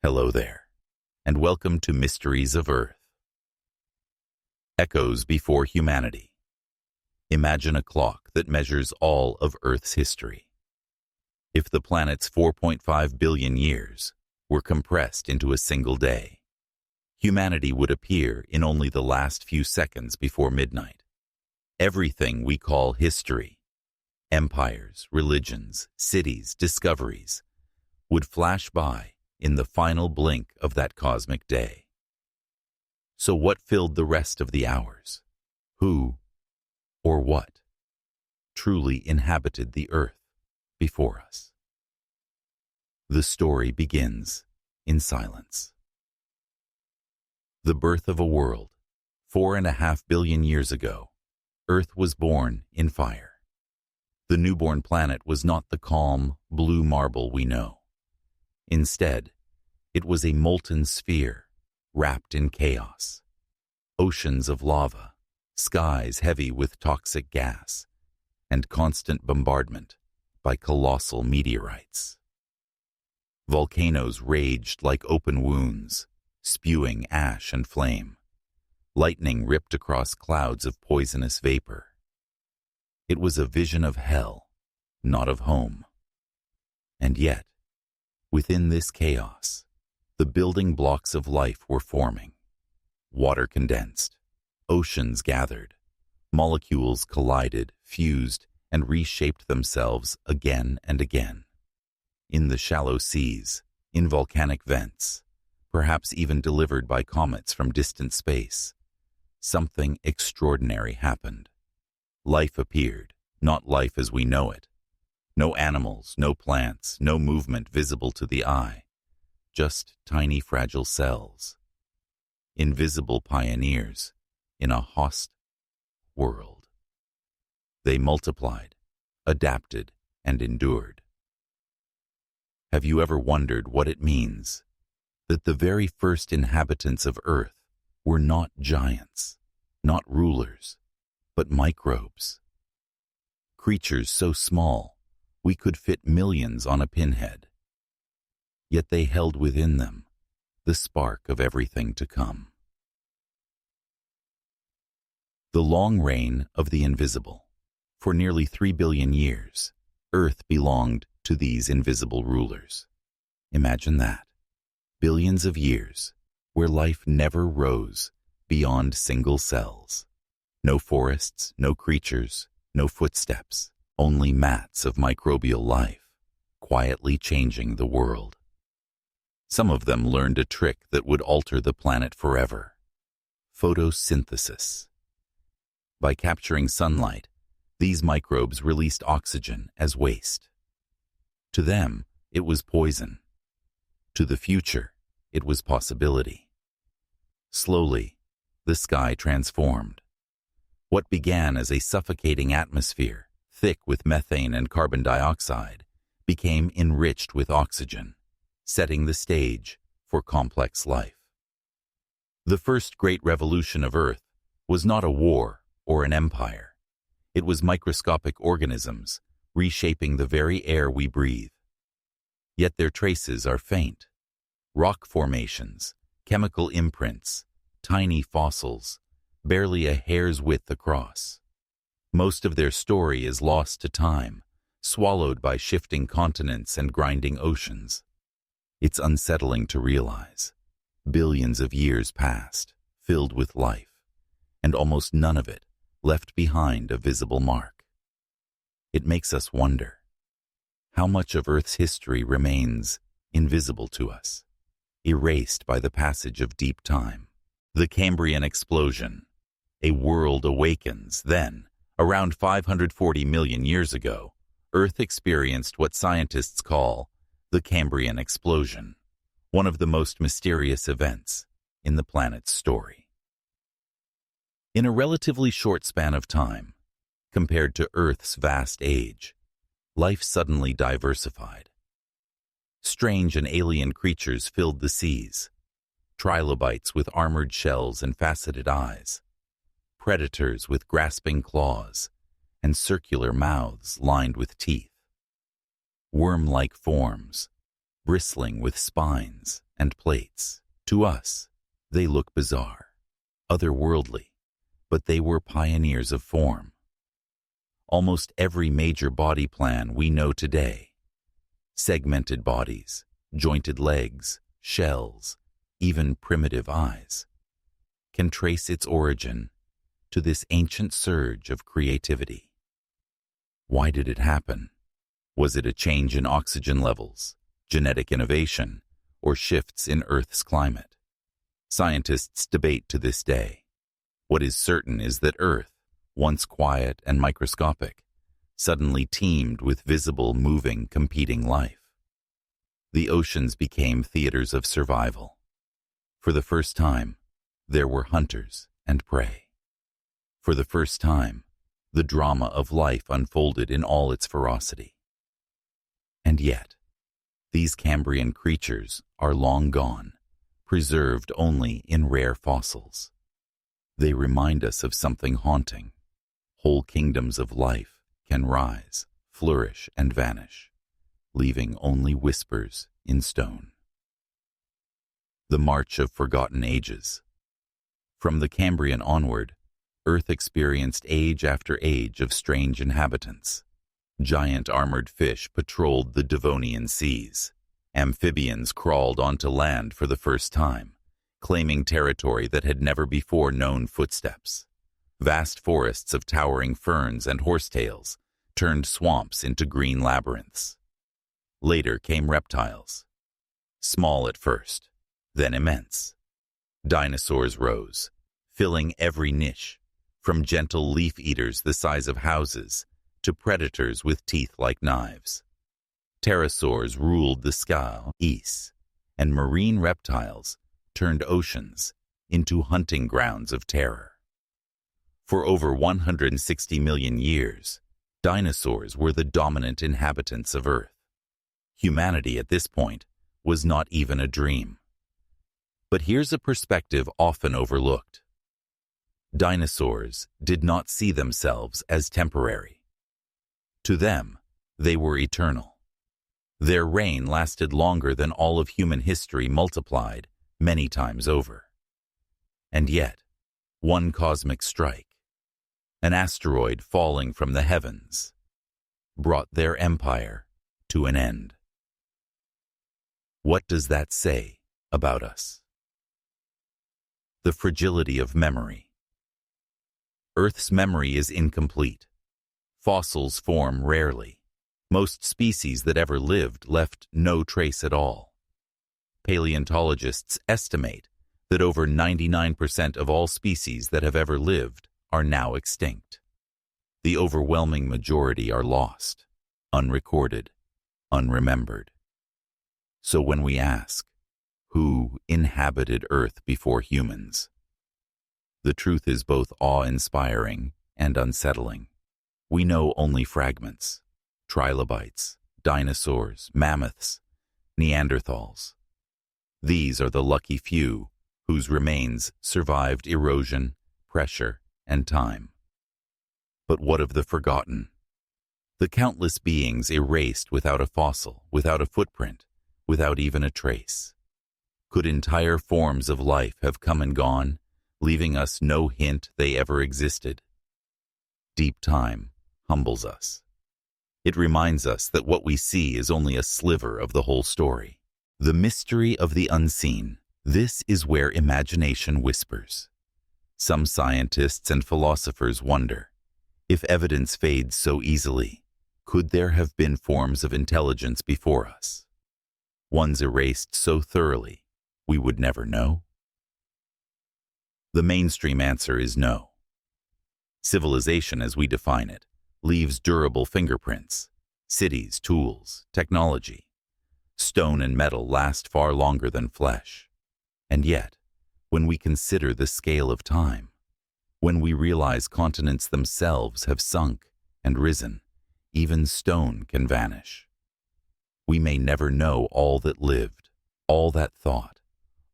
Hello there, and welcome to Mysteries of Earth. Echoes before humanity. Imagine a clock that measures all of Earth's history. If the planet's 4.5 billion years were compressed into a single day, humanity would appear in only the last few seconds before midnight. Everything we call history, empires, religions, cities, discoveries, would flash by in the final blink of that cosmic day. So what filled the rest of the hours? Who, or what, truly inhabited the earth before us? The story begins in silence. The birth of a world. 4.5 billion years ago, Earth was born in fire. The newborn planet was not the calm, blue marble we know. Instead, it was a molten sphere wrapped in chaos. Oceans of lava, skies heavy with toxic gas, and constant bombardment by colossal meteorites. Volcanoes raged like open wounds, spewing ash and flame. Lightning ripped across clouds of poisonous vapor. It was a vision of hell, not of home. And yet, within this chaos, the building blocks of life were forming. Water condensed, oceans gathered, molecules collided, fused, and reshaped themselves again and again. In the shallow seas, in volcanic vents, perhaps even delivered by comets from distant space, something extraordinary happened. Life appeared, not life as we know it. No animals, no plants, no movement visible to the eye. Just tiny fragile cells. Invisible pioneers in a hostile world. They multiplied, adapted, and endured. Have you ever wondered what it means that the very first inhabitants of Earth were not giants, not rulers, but microbes? Creatures so small we could fit millions on a pinhead. Yet they held within them the spark of everything to come. The long reign of the invisible. For nearly 3 billion years, Earth belonged to these invisible rulers. Imagine that. Billions of years where life never rose beyond single cells. No forests, no creatures, no footsteps, only mats of microbial life, quietly changing the world. Some of them learned a trick that would alter the planet forever. Photosynthesis. By capturing sunlight, these microbes released oxygen as waste. To them, it was poison. To the future, it was possibility. Slowly, the sky transformed. What began as a suffocating atmosphere, thick with methane and carbon dioxide, became enriched with oxygen, setting the stage for complex life. The first great revolution of Earth was not a war or an empire. It was microscopic organisms reshaping the very air we breathe. Yet their traces are faint. Rock formations, chemical imprints, tiny fossils, barely a hair's width across. Most of their story is lost to time, swallowed by shifting continents and grinding oceans. It's unsettling to realize. Billions of years passed, filled with life, and almost none of it left behind a visible mark. It makes us wonder, how much of Earth's history remains invisible to us, erased by the passage of deep time? The Cambrian explosion. A world awakens. Then, around 540 million years ago, Earth experienced what scientists call the Cambrian explosion, one of the most mysterious events in the planet's story. In a relatively short span of time, compared to Earth's vast age, life suddenly diversified. Strange and alien creatures filled the seas, trilobites with armored shells and faceted eyes, predators with grasping claws, and circular mouths lined with teeth. Worm-like forms, bristling with spines and plates. To us, they look bizarre, otherworldly, but they were pioneers of form. Almost every major body plan we know today, segmented bodies, jointed legs, shells, even primitive eyes, can trace its origin to this ancient surge of creativity. Why did it happen? Was it a change in oxygen levels, genetic innovation, or shifts in Earth's climate? Scientists debate to this day. What is certain is that Earth, once quiet and microscopic, suddenly teemed with visible, moving, competing life. The oceans became theaters of survival. For the first time, there were hunters and prey. For the first time, the drama of life unfolded in all its ferocity. And yet, these Cambrian creatures are long gone, preserved only in rare fossils. They remind us of something haunting. Whole kingdoms of life can rise, flourish, and vanish, leaving only whispers in stone. The March of Forgotten Ages. From the Cambrian onward, Earth experienced age after age of strange inhabitants. Giant armored fish patrolled the Devonian seas. Amphibians crawled onto land for the first time, claiming territory that had never before known footsteps. Vast forests of towering ferns and horsetails turned swamps into green labyrinths. Later came reptiles. Small at first, then immense. Dinosaurs rose, filling every niche, from gentle leaf-eaters the size of houses to predators with teeth like knives. Pterosaurs ruled the sky east, and marine reptiles turned oceans into hunting grounds of terror. For over 160 million years, dinosaurs were the dominant inhabitants of Earth. Humanity at this point was not even a dream. But here's a perspective often overlooked. Dinosaurs did not see themselves as temporary. To them, they were eternal. Their reign lasted longer than all of human history multiplied many times over. And yet, one cosmic strike, an asteroid falling from the heavens, brought their empire to an end. What does that say about us? The fragility of memory. Earth's memory is incomplete. Fossils form rarely. Most species that ever lived left no trace at all. Paleontologists estimate that over 99% of all species that have ever lived are now extinct. The overwhelming majority are lost, unrecorded, unremembered. So when we ask, who inhabited Earth before humans? The truth is both awe-inspiring and unsettling. We know only fragments: trilobites, dinosaurs, mammoths, Neanderthals. These are the lucky few whose remains survived erosion, pressure, and time. But what of the forgotten? The countless beings erased without a fossil, without a footprint, without even a trace. Could entire forms of life have come and gone, leaving us no hint they ever existed? Deep time humbles us. It reminds us that what we see is only a sliver of the whole story. The mystery of the unseen. This is where imagination whispers. Some scientists and philosophers wonder, if evidence fades so easily, could there have been forms of intelligence before us? Ones erased so thoroughly, we would never know? The mainstream answer is no. Civilization, as we define it, leaves durable fingerprints. Cities, tools, technology. Stone and metal last far longer than flesh. And yet, when we consider the scale of time, when we realize continents themselves have sunk and risen, even stone can vanish. We may never know all that lived, all that thought,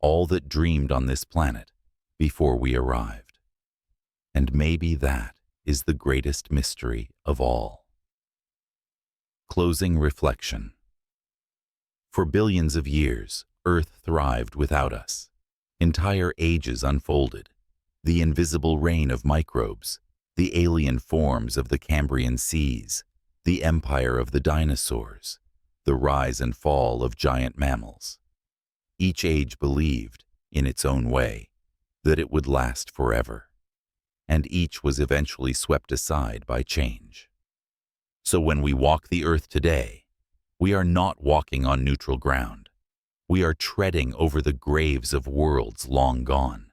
all that dreamed on this planet before we arrived. And maybe that is the greatest mystery of all. Closing reflection. For billions of years, Earth thrived without us. Entire ages unfolded. The invisible reign of microbes, the alien forms of the Cambrian seas, the empire of the dinosaurs, the rise and fall of giant mammals. Each age believed, in its own way, that it would last forever, and each was eventually swept aside by change. So when we walk the earth today, we are not walking on neutral ground. We are treading over the graves of worlds long gone.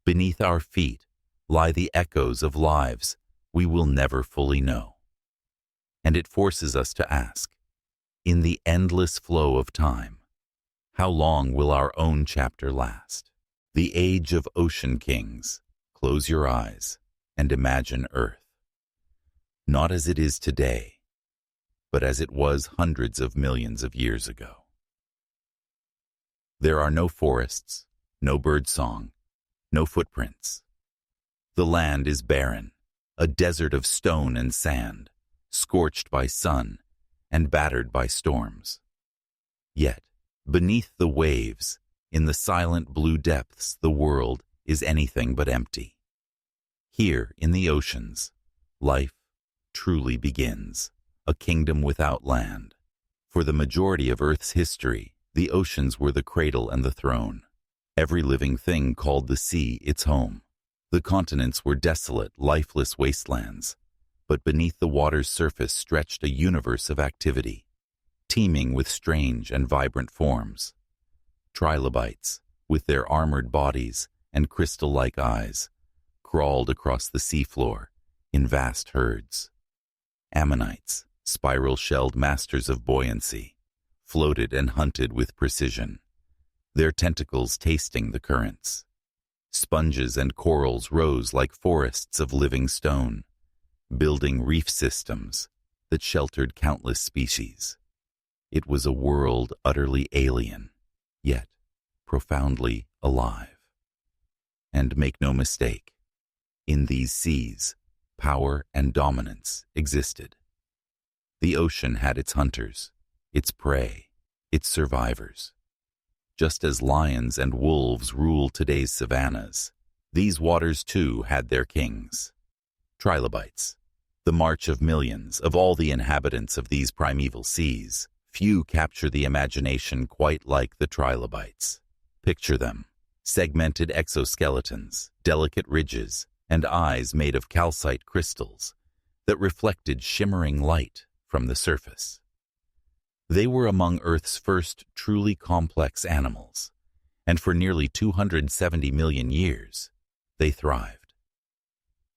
Beneath our feet lie the echoes of lives we will never fully know. And it forces us to ask, in the endless flow of time, how long will our own chapter last? The age of ocean kings. Close your eyes and imagine Earth. Not as it is today, but as it was hundreds of millions of years ago. There are no forests, no birdsong, no footprints. The land is barren, a desert of stone and sand, scorched by sun and battered by storms. Yet, beneath the waves, in the silent blue depths, the world is anything but empty. Here, in the oceans, life truly begins, a kingdom without land. For the majority of Earth's history, the oceans were the cradle and the throne. Every living thing called the sea its home. The continents were desolate, lifeless wastelands, but beneath the water's surface stretched a universe of activity, teeming with strange and vibrant forms. Trilobites, with their armored bodies and crystal-like eyes, crawled across the seafloor in vast herds. Ammonites, spiral-shelled masters of buoyancy, floated and hunted with precision, their tentacles tasting the currents. Sponges and corals rose like forests of living stone, building reef systems that sheltered countless species. It was a world utterly alien, yet profoundly alive. And make no mistake, in these seas, power and dominance existed. The ocean had its hunters, its prey, its survivors. Just as lions and wolves rule today's savannas, these waters too had their kings. Trilobites, the march of millions of all the inhabitants of these primeval seas. Few capture the imagination quite like the trilobites. Picture them, segmented exoskeletons, delicate ridges, and eyes made of calcite crystals that reflected shimmering light from the surface. They were among Earth's first truly complex animals, and for nearly 270 million years, they thrived.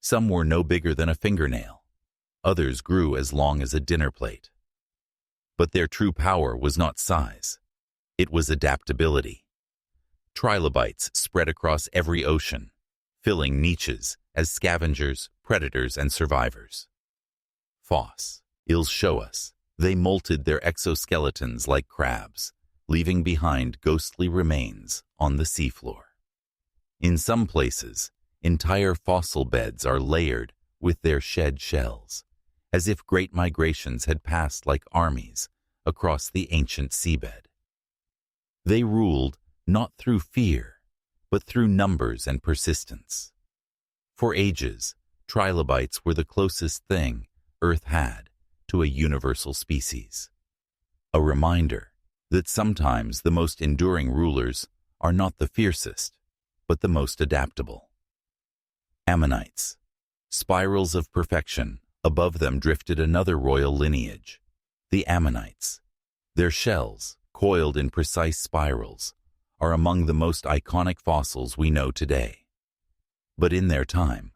Some were no bigger than a fingernail. Others grew as long as a dinner plate. But their true power was not size. It was adaptability. Trilobites spread across every ocean, filling niches as scavengers, predators, and survivors. Fossils show us they molted their exoskeletons like crabs, leaving behind ghostly remains on the seafloor. In some places, entire fossil beds are layered with their shed shells, as if great migrations had passed like armies across the ancient seabed. They ruled not through fear, but through numbers and persistence. For ages, trilobites were the closest thing Earth had to a universal species. A reminder that sometimes the most enduring rulers are not the fiercest, but the most adaptable. Ammonites, spirals of perfection. Above them drifted another royal lineage, the Ammonites. Their shells, coiled in precise spirals, are among the most iconic fossils we know today. But in their time,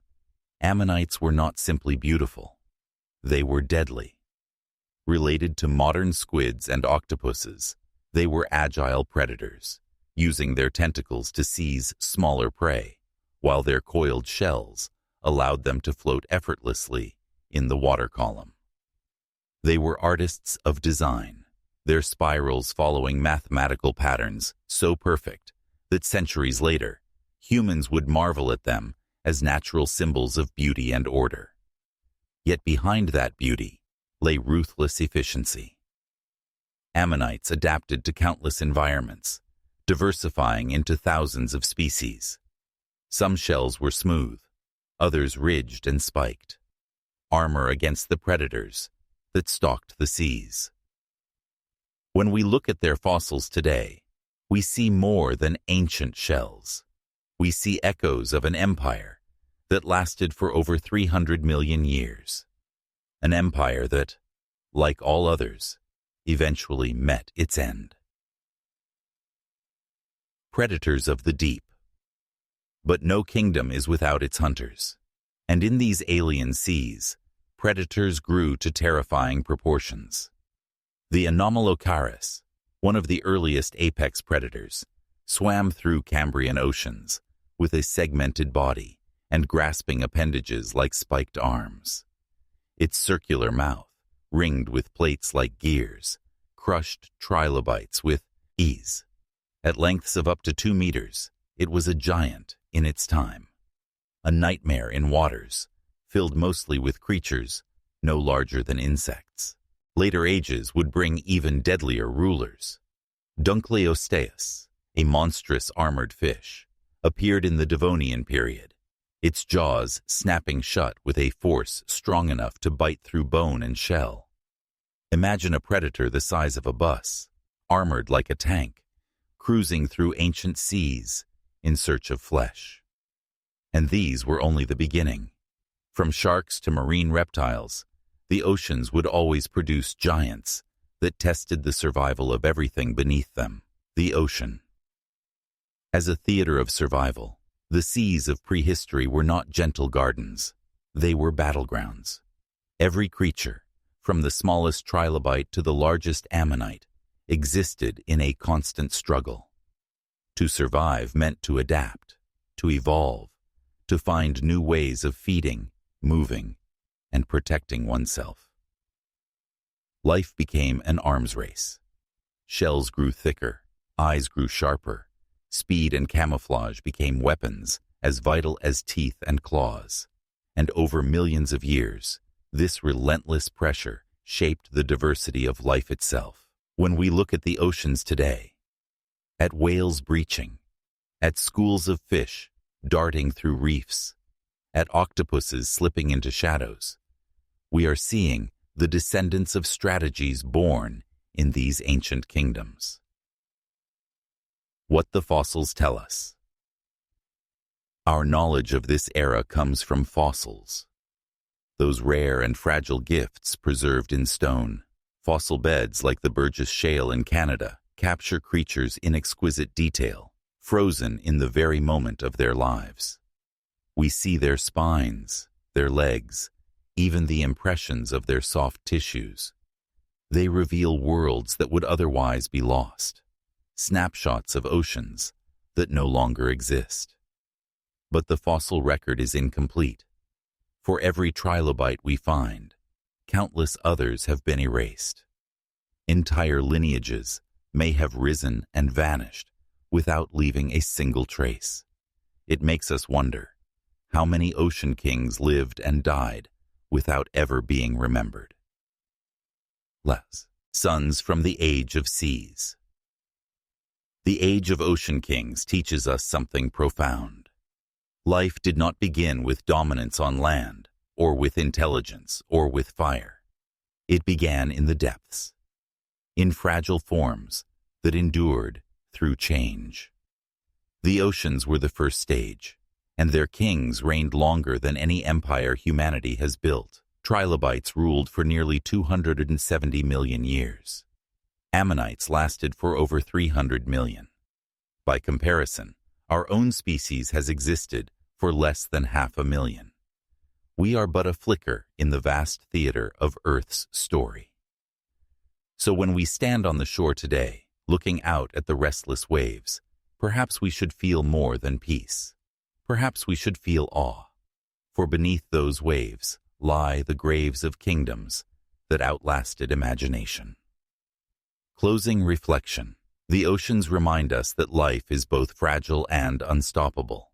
Ammonites were not simply beautiful. They were deadly. Related to modern squids and octopuses, they were agile predators, using their tentacles to seize smaller prey, while their coiled shells allowed them to float effortlessly in the water column. They were artists of design, their spirals following mathematical patterns so perfect that centuries later, humans would marvel at them as natural symbols of beauty and order. Yet behind that beauty lay ruthless efficiency. Ammonites adapted to countless environments, diversifying into thousands of species. Some shells were smooth, others ridged and spiked, armor against the predators that stalked the seas. When we look at their fossils today, we see more than ancient shells. We see echoes of an empire that lasted for over 300 million years. An empire that, like all others, eventually met its end. Predators of the deep. But no kingdom is without its hunters. And in these alien seas, predators grew to terrifying proportions. The Anomalocaris, one of the earliest apex predators, swam through Cambrian oceans with a segmented body and grasping appendages like spiked arms. Its circular mouth, ringed with plates like gears, crushed trilobites with ease. At lengths of up to 2 meters, it was a giant in its time. A nightmare in waters, filled mostly with creatures no larger than insects. Later ages would bring even deadlier rulers. Dunkleosteus, a monstrous armored fish, appeared in the Devonian period, its jaws snapping shut with a force strong enough to bite through bone and shell. Imagine a predator the size of a bus, armored like a tank, cruising through ancient seas in search of flesh. And these were only the beginning. From sharks to marine reptiles, the oceans would always produce giants that tested the survival of everything beneath them. The ocean. As a theater of survival, the seas of prehistory were not gentle gardens. They were battlegrounds. Every creature, from the smallest trilobite to the largest ammonite, existed in a constant struggle. To survive meant to adapt, to evolve, to find new ways of feeding, moving, and protecting oneself. Life became an arms race. Shells grew thicker, eyes grew sharper, speed and camouflage became weapons as vital as teeth and claws. And over millions of years, this relentless pressure shaped the diversity of life itself. When we look at the oceans today, at whales breaching, at schools of fish darting through reefs, at octopuses slipping into shadows, we are seeing the descendants of strategies born in these ancient kingdoms. What the fossils tell us. Our knowledge of this era comes from fossils, those rare and fragile gifts preserved in stone. Fossil beds like the Burgess Shale in Canada capture creatures in exquisite detail, frozen in the very moment of their lives. We see their spines, their legs, even the impressions of their soft tissues. They reveal worlds that would otherwise be lost, snapshots of oceans that no longer exist. But the fossil record is incomplete. For every trilobite we find, countless others have been erased. Entire lineages may have risen and vanished without leaving a single trace. It makes us wonder how many ocean kings lived and died without ever being remembered. Sons from the Age of Seas. The Age of Ocean Kings teaches us something profound. Life did not begin with dominance on land, or with intelligence, or with fire. It began in the depths, in fragile forms that endured through change. The oceans were the first stage, and their kings reigned longer than any empire humanity has built. Trilobites ruled for nearly 270 million years. Ammonites lasted for over 300 million. By comparison, our own species has existed for less than 500,000. We are but a flicker in the vast theater of Earth's story. So when we stand on the shore today, looking out at the restless waves, perhaps we should feel more than peace. Perhaps we should feel awe, for beneath those waves lie the graves of kingdoms that outlasted imagination. Closing reflection. The oceans remind us that life is both fragile and unstoppable.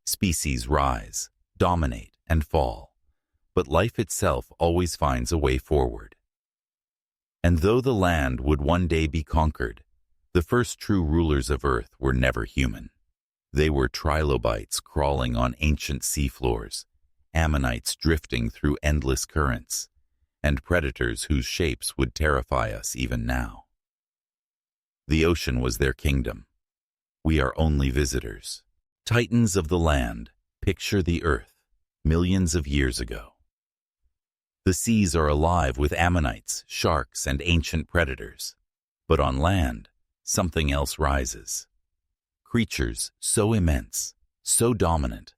Species rise, dominate, and fall, but life itself always finds a way forward. And though the land would one day be conquered, the first true rulers of Earth were never human. They were trilobites crawling on ancient seafloors, ammonites drifting through endless currents, and predators whose shapes would terrify us even now. The ocean was their kingdom. We are only visitors. Titans of the land, picture the Earth, millions of years ago. The seas are alive with ammonites, sharks, and ancient predators. But on land, something else rises. Creatures so immense, so dominant,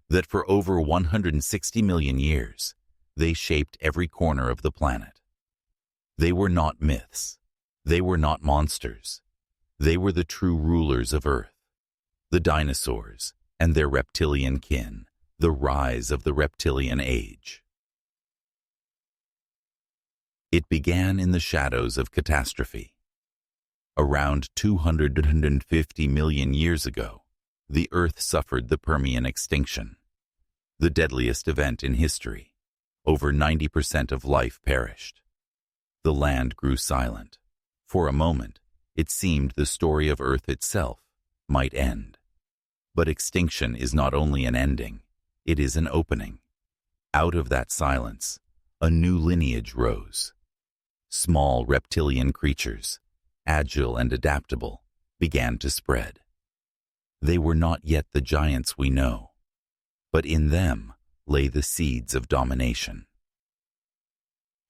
that for over 160 million years, they shaped every corner of the planet. They were not myths. They were not monsters. They were the true rulers of Earth. The dinosaurs and their reptilian kin, the rise of the reptilian age. It began in the shadows of catastrophe. Around 250 million years ago, the Earth suffered the Permian extinction, the deadliest event in history. Over 90% of life perished. The land grew silent. For a moment, it seemed the story of Earth itself might end. But extinction is not only an ending, it is an opening. Out of that silence, a new lineage rose. Small reptilian creatures, agile and adaptable, began to spread. They were not yet the giants we know, but in them lay the seeds of domination.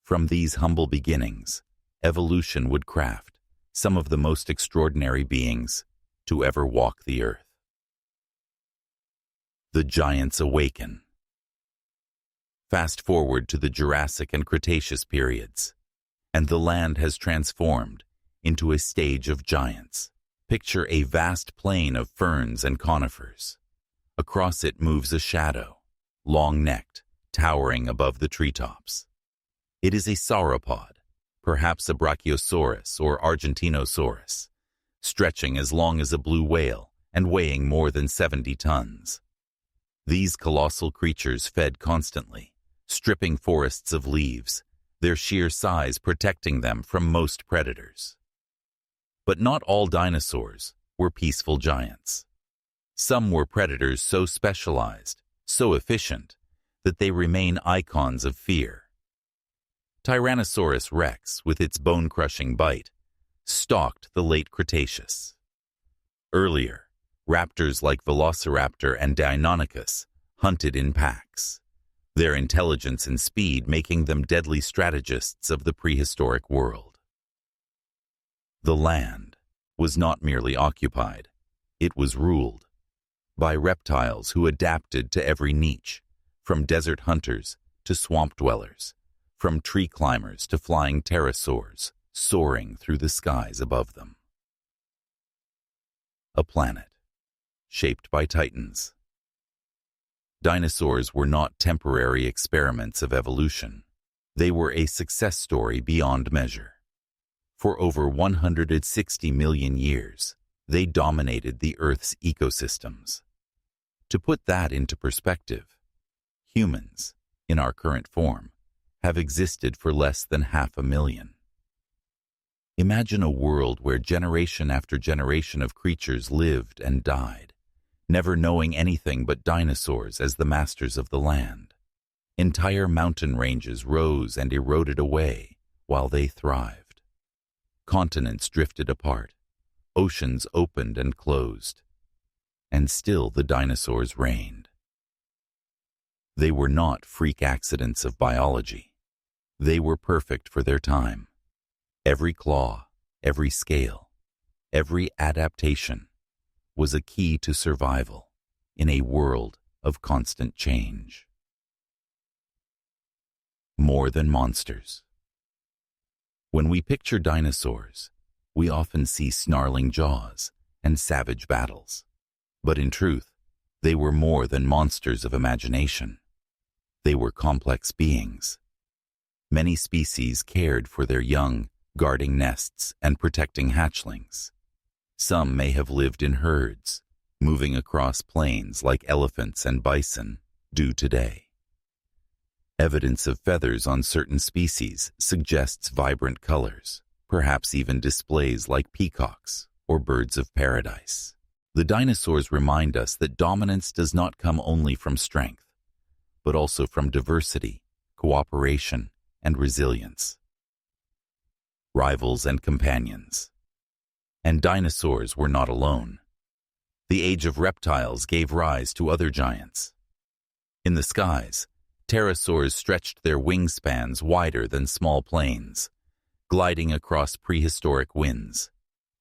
From these humble beginnings, evolution would craft some of the most extraordinary beings to ever walk the Earth. The giants awaken. Fast forward to the Jurassic and Cretaceous periods, and the land has transformed into a stage of giants. Picture a vast plain of ferns and conifers. Across it moves a shadow, long-necked, towering above the treetops. It is a sauropod, perhaps a brachiosaurus or argentinosaurus, stretching as long as a blue whale and weighing more than 70 tons. These colossal creatures fed constantly, stripping forests of leaves, their sheer size protecting them from most predators. But not all dinosaurs were peaceful giants. Some were predators so specialized, so efficient, that they remain icons of fear. Tyrannosaurus rex, with its bone-crushing bite, stalked the late Cretaceous. Earlier, raptors like Velociraptor and Deinonychus hunted in packs, their intelligence and speed making them deadly strategists of the prehistoric world. The land was not merely occupied, it was ruled by reptiles who adapted to every niche, from desert hunters to swamp dwellers, from tree climbers to flying pterosaurs soaring through the skies above them. A planet shaped by titans. Dinosaurs were not temporary experiments of evolution. They were a success story beyond measure. For over 160 million years, they dominated the Earth's ecosystems. To put that into perspective, humans, in our current form, have existed for less than 500,000. Imagine a world where generation after generation of creatures lived and died, never knowing anything but dinosaurs as the masters of the land. Entire mountain ranges rose and eroded away while they thrived. Continents drifted apart, oceans opened and closed, and still the dinosaurs reigned. They were not freak accidents of biology. They were perfect for their time. Every claw, every scale, every adaptation was a key to survival in a world of constant change. More than monsters. When we picture dinosaurs, we often see snarling jaws and savage battles. But in truth, they were more than monsters of imagination. They were complex beings. Many species cared for their young, guarding nests and protecting hatchlings. Some may have lived in herds, moving across plains like elephants and bison do today. Evidence of feathers on certain species suggests vibrant colors, perhaps even displays like peacocks or birds of paradise. The dinosaurs remind us that dominance does not come only from strength, but also from diversity, cooperation, and resilience. Rivals and companions. And dinosaurs were not alone. The age of reptiles gave rise to other giants. In the skies, pterosaurs stretched their wingspans wider than small planes, gliding across prehistoric winds.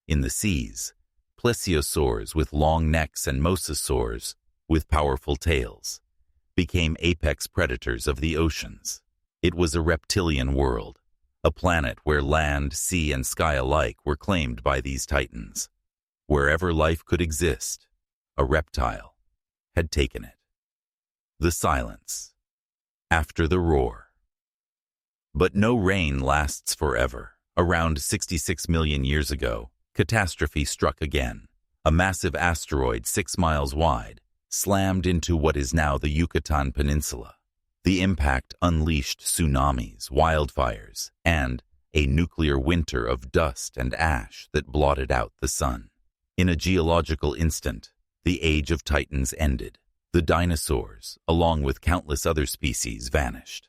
In the seas, plesiosaurs with long necks and mosasaurs with powerful tails became apex predators of the oceans. It was a reptilian world, a planet where land, sea, and sky alike were claimed by these titans. Wherever life could exist, a reptile had taken it. The silence. After the roar. But no rain lasts forever. Around 66 million years ago, catastrophe struck again. A massive asteroid 6 miles wide slammed into what is now the Yucatan Peninsula. The impact unleashed tsunamis, wildfires, and a nuclear winter of dust and ash that blotted out the sun. In a geological instant, the age of titans ended. The dinosaurs, along with countless other species, vanished.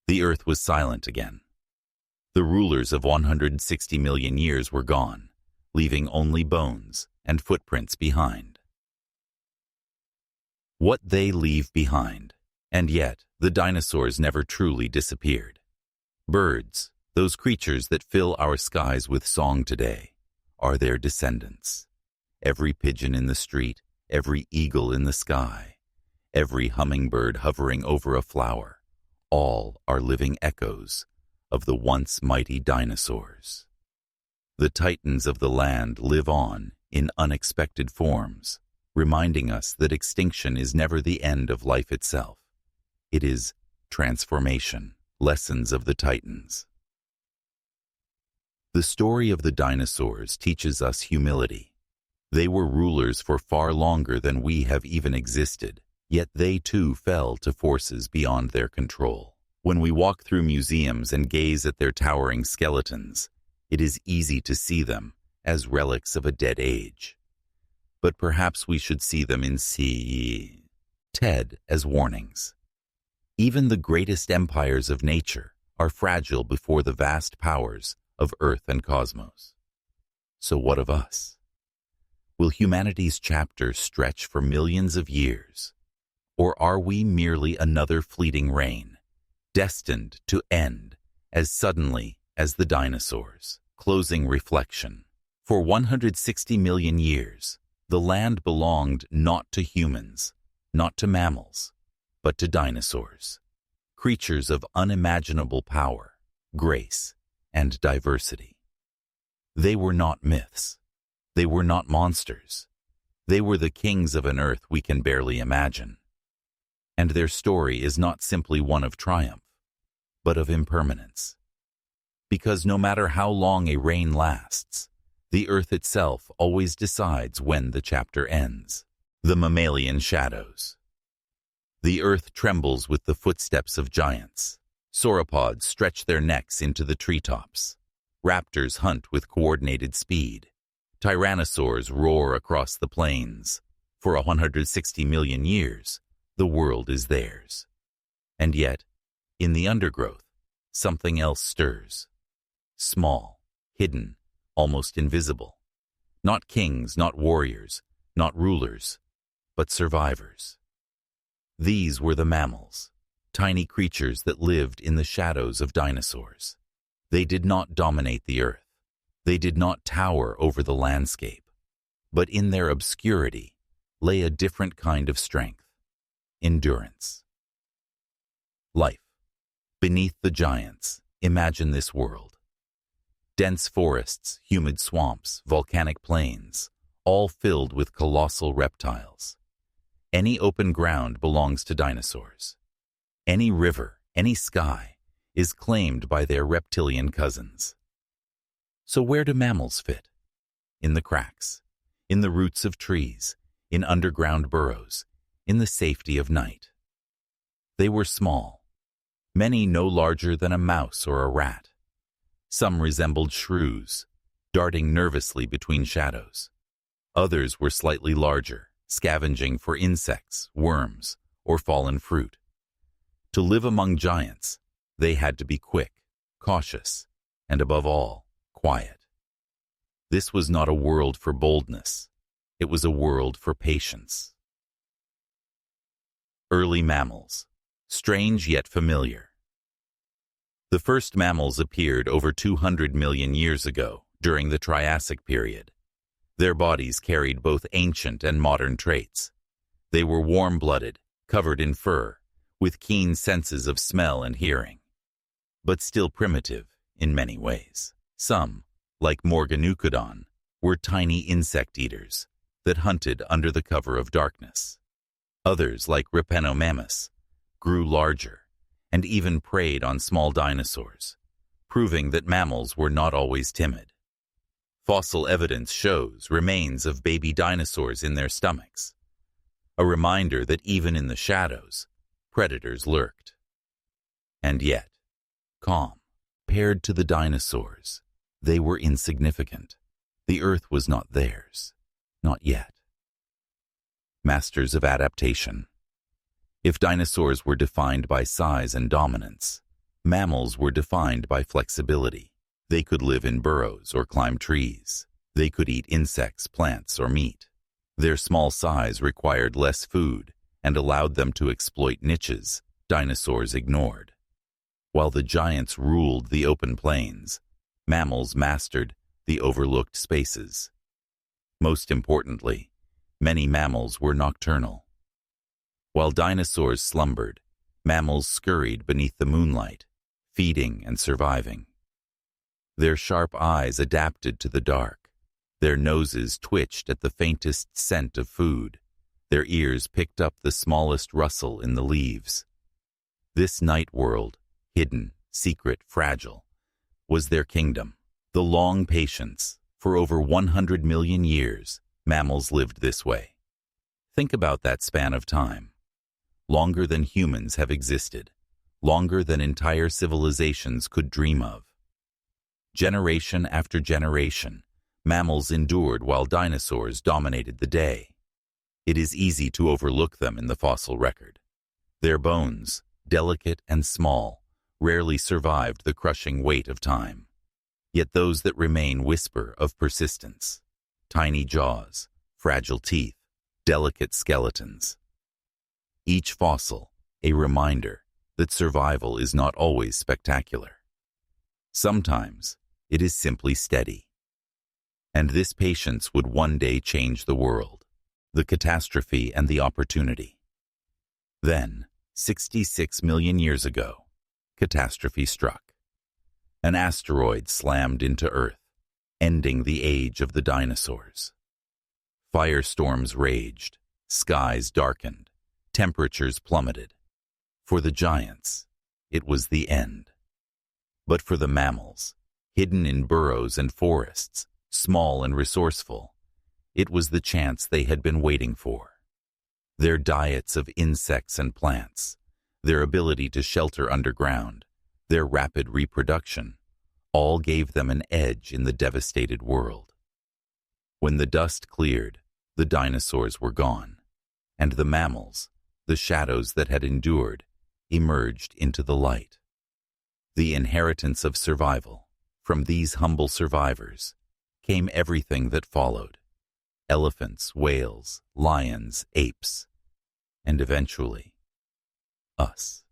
The Earth was silent again. The rulers of 160 million years were gone, leaving only bones and footprints behind. What they leave behind. And yet, the dinosaurs never truly disappeared. Birds, those creatures that fill our skies with song today, are their descendants. Every pigeon in the street, every eagle in the sky, every hummingbird hovering over a flower, all are living echoes of the once mighty dinosaurs. The titans of the land live on in unexpected forms, reminding us that extinction is never the end of life itself. It is transformation, lessons of the titans. The story of the dinosaurs teaches us humility. They were rulers for far longer than we have even existed, yet they too fell to forces beyond their control. When we walk through museums and gaze at their towering skeletons, it is easy to see them as relics of a dead age. But perhaps we should see them instead as warnings. Even the greatest empires of nature are fragile before the vast powers of Earth and cosmos. So what of us? Will humanity's chapter stretch for millions of years? Or are we merely another fleeting reign, destined to end as suddenly as the dinosaurs? Closing reflection. For 160 million years, the land belonged not to humans, not to mammals, but to dinosaurs, creatures of unimaginable power, grace, and diversity. They were not myths. They were not monsters. They were the kings of an Earth we can barely imagine. And their story is not simply one of triumph, but of impermanence. Because no matter how long a reign lasts, the Earth itself always decides when the chapter ends. The mammalian shadows. The Earth trembles with the footsteps of giants. Sauropods stretch their necks into the treetops. Raptors hunt with coordinated speed. Tyrannosaurs roar across the plains. For 160 million years, the world is theirs. And yet, in the undergrowth, something else stirs. Small, hidden, almost invisible. Not kings, not warriors, not rulers, but survivors. These were the mammals, tiny creatures that lived in the shadows of dinosaurs. They did not dominate the Earth. They did not tower over the landscape. But in their obscurity lay a different kind of strength, endurance. Life. Beneath the giants, imagine this world. Dense forests, humid swamps, volcanic plains, all filled with colossal reptiles. Any open ground belongs to dinosaurs. Any river, any sky, is claimed by their reptilian cousins. So where do mammals fit? In the cracks, in the roots of trees, in underground burrows, in the safety of night. They were small, many no larger than a mouse or a rat. Some resembled shrews, darting nervously between shadows. Others were slightly larger, scavenging for insects, worms, or fallen fruit. To live among giants, they had to be quick, cautious, and above all, quiet. This was not a world for boldness. It was a world for patience. Early mammals, strange yet familiar. The first mammals appeared over 200 million years ago, during the Triassic period. Their bodies carried both ancient and modern traits. They were warm-blooded, covered in fur, with keen senses of smell and hearing, but still primitive in many ways. Some, like Morganucodon, were tiny insect eaters that hunted under the cover of darkness. Others, like Reptiles, grew larger and even preyed on small dinosaurs, proving that mammals were not always timid. Fossil evidence shows remains of baby dinosaurs in their stomachs, a reminder that even in the shadows, predators lurked. And yet, calm, paired to the dinosaurs, they were insignificant. The Earth was not theirs, not yet. Masters of adaptation. If dinosaurs were defined by size and dominance, mammals were defined by flexibility. They could live in burrows or climb trees. They could eat insects, plants, or meat. Their small size required less food and allowed them to exploit niches dinosaurs ignored. While the giants ruled the open plains, mammals mastered the overlooked spaces. Most importantly, many mammals were nocturnal. While dinosaurs slumbered, mammals scurried beneath the moonlight, feeding and surviving. Their sharp eyes adapted to the dark. Their noses twitched at the faintest scent of food. Their ears picked up the smallest rustle in the leaves. This night world, hidden, secret, fragile, was their kingdom. The long patience. For over 100 million years, mammals lived this way. Think about that span of time. Longer than humans have existed, longer than entire civilizations could dream of. Generation after generation, mammals endured while dinosaurs dominated the day. It is easy to overlook them in the fossil record. Their bones, delicate and small, rarely survived the crushing weight of time. Yet those that remain whisper of persistence. Tiny jaws, fragile teeth, delicate skeletons. Each fossil, a reminder that survival is not always spectacular. Sometimes it is simply steady. And this patience would one day change the world, the catastrophe and the opportunity. Then, 66 million years ago, catastrophe struck. An asteroid slammed into Earth, ending the age of the dinosaurs. Firestorms raged, skies darkened, temperatures plummeted. For the giants, it was the end. But for the mammals, hidden in burrows and forests, small and resourceful, it was the chance they had been waiting for. Their diets of insects and plants, their ability to shelter underground, their rapid reproduction, all gave them an edge in the devastated world. When the dust cleared, the dinosaurs were gone, and the mammals, the shadows that had endured, emerged into the light. The inheritance of survival. From these humble survivors came everything that followed: elephants, whales, lions, apes, and eventually, us.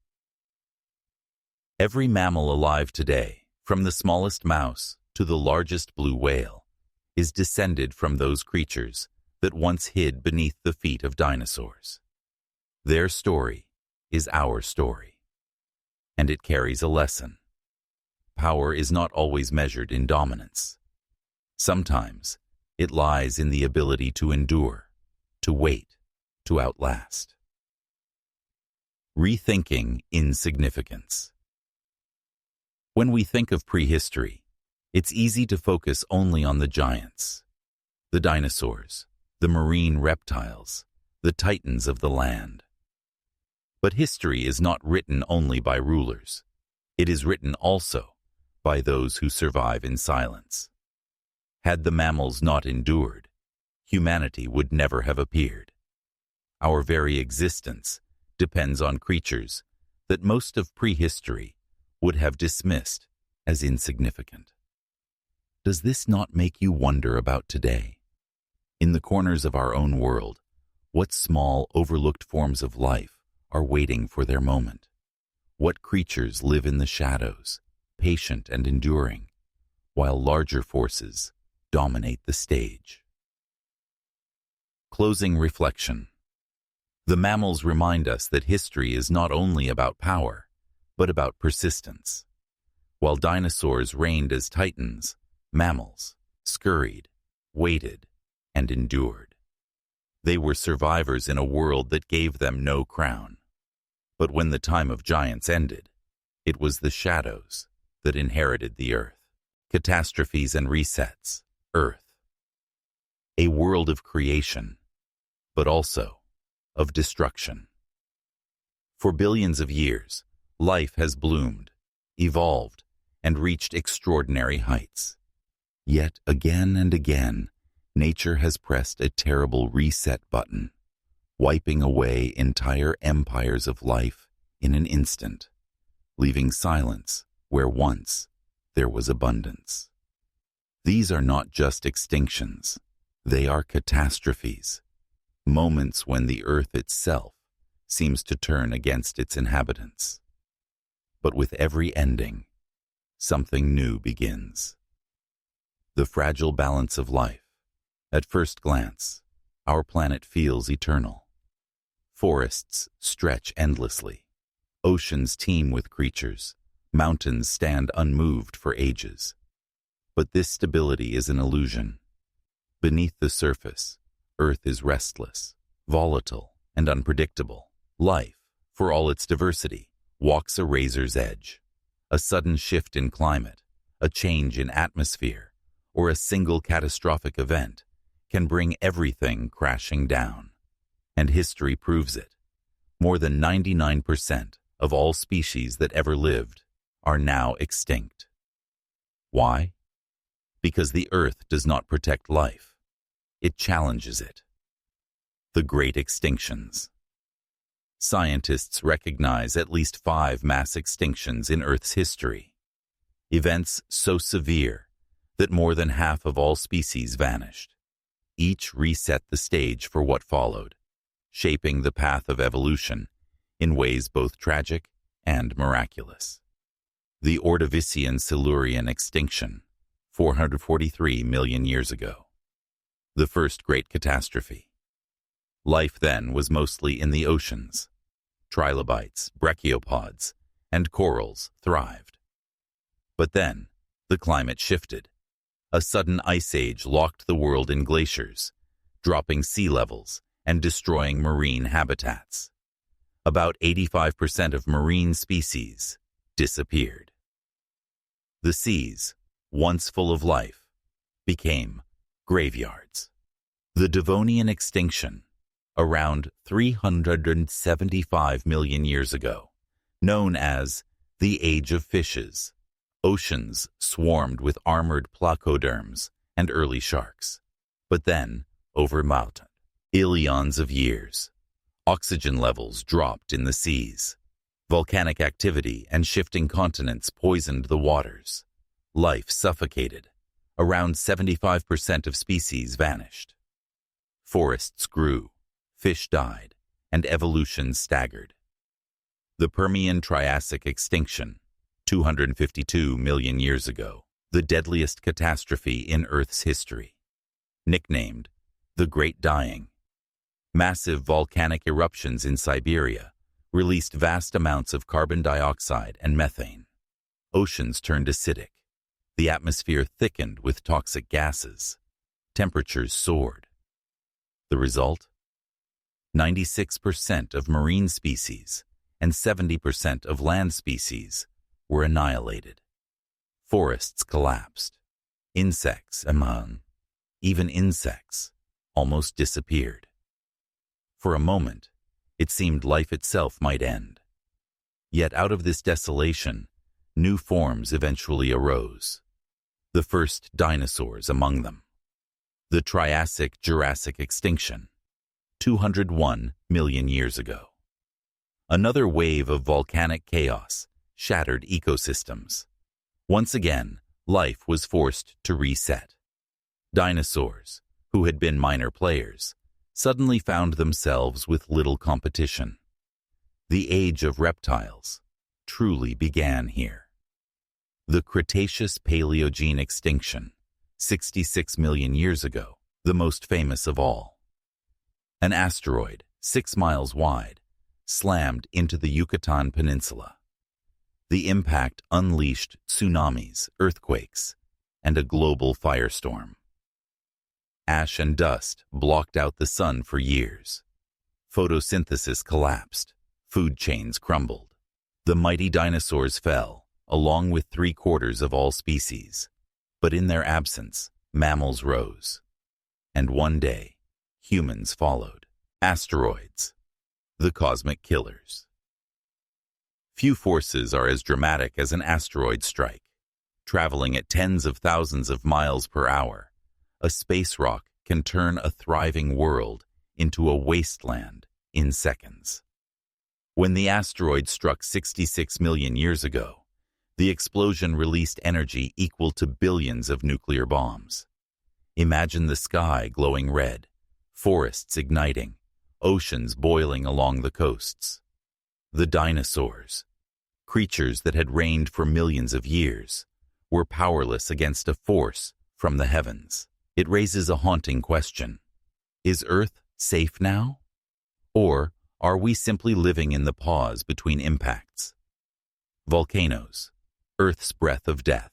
Every mammal alive today, from the smallest mouse to the largest blue whale, is descended from those creatures that once hid beneath the feet of dinosaurs. Their story is our story, and it carries a lesson. Power is not always measured in dominance. Sometimes it lies in the ability to endure, to wait, to outlast. Rethinking insignificance. When we think of prehistory, it's easy to focus only on the giants, the dinosaurs, the marine reptiles, the titans of the land. But history is not written only by rulers. It is written also by those who survive in silence. Had the mammals not endured, humanity would never have appeared. Our very existence depends on creatures that most of prehistory would have dismissed as insignificant. Does this not make you wonder about today? In the corners of our own world, what small, overlooked forms of life are waiting for their moment? What creatures live in the shadows, patient and enduring, while larger forces dominate the stage? Closing reflection. The mammals remind us that history is not only about power, but about persistence. While dinosaurs reigned as titans, mammals scurried, waited, and endured. They were survivors in a world that gave them no crown. But when the time of giants ended, it was the shadows that inherited the earth. Catastrophes and resets, earth. A world of creation, but also of destruction. For billions of years, life has bloomed, evolved, and reached extraordinary heights. Yet again and again, nature has pressed a terrible reset button, wiping away entire empires of life in an instant, leaving silence where once there was abundance. These are not just extinctions, they are catastrophes, moments when the earth itself seems to turn against its inhabitants. But with every ending, something new begins. The fragile balance of life. At first glance, our planet feels eternal. Forests stretch endlessly. Oceans teem with creatures. Mountains stand unmoved for ages. But this stability is an illusion. Beneath the surface, Earth is restless, volatile, and unpredictable. Life, for all its diversity, walks a razor's edge. A sudden shift in climate, a change in atmosphere, or a single catastrophic event can bring everything crashing down. And history proves it. More than 99% of all species that ever lived are now extinct. Why? Because the earth does not protect life. It challenges it. The Great Extinctions. Scientists recognize at least 5 mass extinctions in Earth's history. Events so severe that more than half of all species vanished. Each reset the stage for what followed, shaping the path of evolution in ways both tragic and miraculous. The Ordovician-Silurian extinction, 443 million years ago. The first great catastrophe. Life then was mostly in the oceans. Trilobites, brachiopods, and corals thrived. But then, the climate shifted. A sudden ice age locked the world in glaciers, dropping sea levels and destroying marine habitats. About 85% of marine species disappeared. The seas, once full of life, became graveyards. The Devonian extinction, around 375 million years ago, known as the Age of Fishes. Oceans swarmed with armored placoderms and early sharks. But then, over eons of years, oxygen levels dropped in the seas. Volcanic activity and shifting continents poisoned the waters. Life suffocated. Around 75% of species vanished. Forests grew, fish died, and evolution staggered. The Permian-Triassic extinction, 252 million years ago, the deadliest catastrophe in Earth's history. Nicknamed the Great Dying. Massive volcanic eruptions in Siberia released vast amounts of carbon dioxide and methane. Oceans turned acidic. The atmosphere thickened with toxic gases. Temperatures soared. The result? 96% of marine species and 70% of land species were annihilated. Forests collapsed. Insects, even insects, almost disappeared. For a moment, It seemed life itself might end. Yet out of this desolation, new forms eventually arose. The first dinosaurs among them. The Triassic-Jurassic extinction, 201 million years ago. Another wave of volcanic chaos shattered ecosystems. Once again, life was forced to reset. Dinosaurs, who had been minor players, suddenly found themselves with little competition. The age of reptiles truly began here. The Cretaceous-Paleogene extinction, 66 million years ago, the most famous of all. An asteroid, 6 miles wide, slammed into the Yucatan Peninsula. The impact unleashed tsunamis, earthquakes, and a global firestorm. Ash and dust blocked out the sun for years. Photosynthesis collapsed. Food chains crumbled. The mighty dinosaurs fell, along with 3/4 of all species. But in their absence, mammals rose. And one day, humans followed. Asteroids, the cosmic killers. Few forces are as dramatic as an asteroid strike. Traveling at tens of thousands of miles per hour, a space rock can turn a thriving world into a wasteland in seconds. When the asteroid struck 66 million years ago, the explosion released energy equal to billions of nuclear bombs. Imagine the sky glowing red, forests igniting, oceans boiling along the coasts. The dinosaurs, creatures that had reigned for millions of years, were powerless against a force from the heavens. It raises a haunting question. Is Earth safe now? Or are we simply living in the pause between impacts? Volcanoes, Earth's breath of death.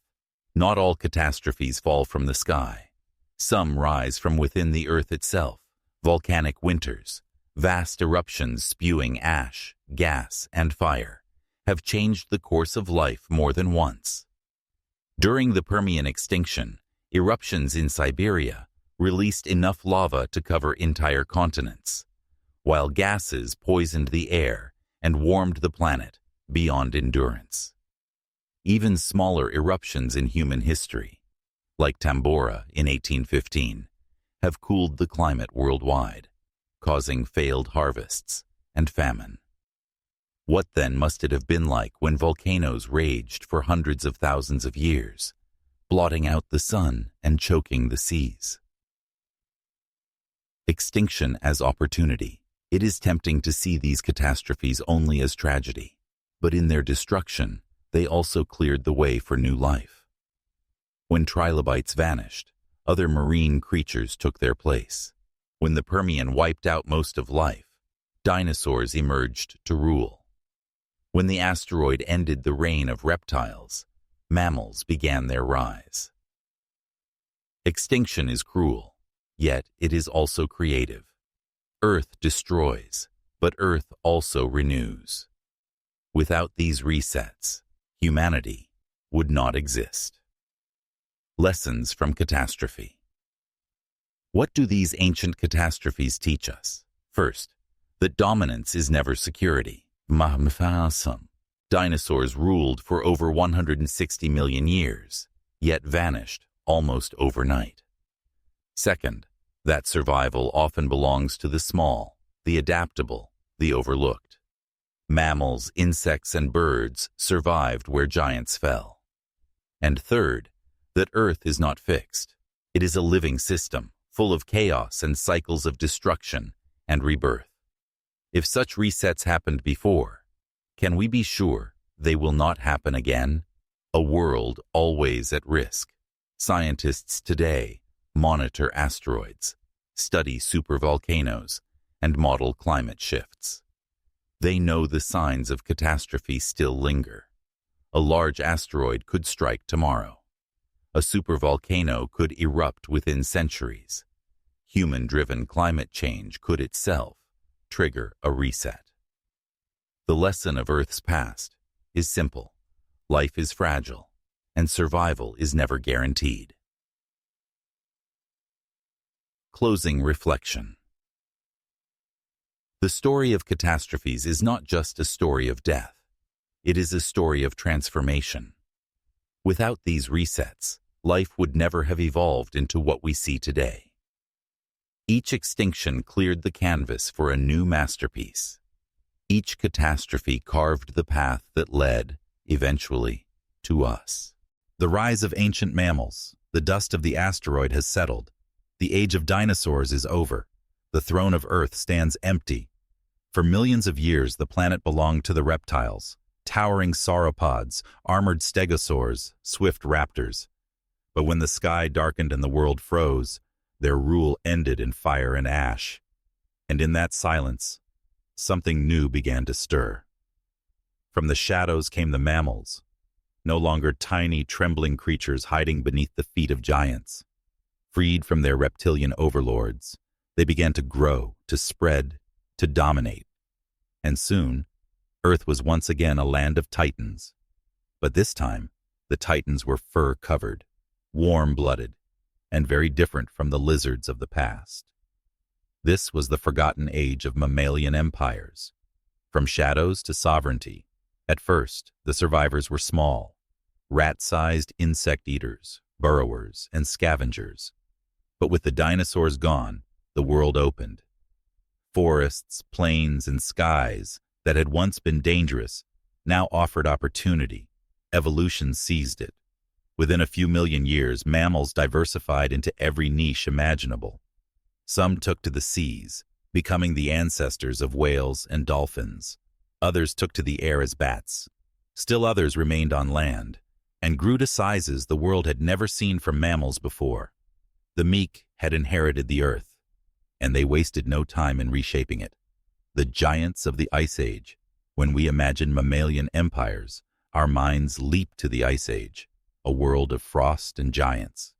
Not all catastrophes fall from the sky. Some rise from within the Earth itself. Volcanic winters, vast eruptions spewing ash, gas, and fire, have changed the course of life more than once. During the Permian extinction, eruptions in Siberia released enough lava to cover entire continents, while gases poisoned the air and warmed the planet beyond endurance. Even smaller eruptions in human history, like Tambora in 1815, have cooled the climate worldwide, causing failed harvests and famine. What then must it have been like when volcanoes raged for hundreds of thousands of years, blotting out the sun and choking the seas? Extinction as opportunity. It is tempting to see these catastrophes only as tragedy, but in their destruction, they also cleared the way for new life. When trilobites vanished, other marine creatures took their place. When the Permian wiped out most of life, dinosaurs emerged to rule. When the asteroid ended the reign of reptiles, mammals began their rise. Extinction is cruel, yet it is also creative. Earth destroys, but Earth also renews. Without these resets, humanity would not exist. Lessons from catastrophe. What do these ancient catastrophes teach us? First, that dominance is never security. Dinosaurs ruled for over 160 million years, yet vanished almost overnight. Second, that survival often belongs to the small, the adaptable, the overlooked. Mammals, insects, and birds survived where giants fell. And third, that Earth is not fixed. It is a living system, full of chaos and cycles of destruction and rebirth. If such resets happened before, can we be sure they will not happen again? A world always at risk. Scientists today monitor asteroids, study supervolcanoes, and model climate shifts. They know the signs of catastrophe still linger. A large asteroid could strike tomorrow. A supervolcano could erupt within centuries. Human-driven climate change could itself trigger a reset. The lesson of Earth's past is simple. Life is fragile, and survival is never guaranteed. Closing reflection. The story of catastrophes is not just a story of death. It is a story of transformation. Without these resets, life would never have evolved into what we see today. Each extinction cleared the canvas for a new masterpiece. Each catastrophe carved the path that led, eventually, to us. The rise of ancient mammals, the dust of the asteroid has settled. The age of dinosaurs is over. The throne of Earth stands empty. For millions of years, the planet belonged to the reptiles, towering sauropods, armored stegosaurs, swift raptors. But when the sky darkened and the world froze, their rule ended in fire and ash. And in that silence, something new began to stir. From the shadows came the mammals, no longer tiny, trembling creatures hiding beneath the feet of giants. Freed from their reptilian overlords, they began to grow, to spread, to dominate. And soon, Earth was once again a land of titans. But this time, the titans were fur-covered, warm-blooded, and very different from the lizards of the past. This was the forgotten age of mammalian empires. From shadows to sovereignty, at first, the survivors were small, rat-sized insect eaters, burrowers, and scavengers. But with the dinosaurs gone, the world opened. Forests, plains, and skies that had once been dangerous now offered opportunity. Evolution seized it. Within a few million years, mammals diversified into every niche imaginable. Some took to the seas, becoming the ancestors of whales and dolphins. Others took to the air as bats. Still others remained on land, and grew to sizes the world had never seen from mammals before. The meek had inherited the earth, and they wasted no time in reshaping it. The giants of the Ice Age. When we imagine mammalian empires, our minds leap to the Ice Age, a world of frost and giants.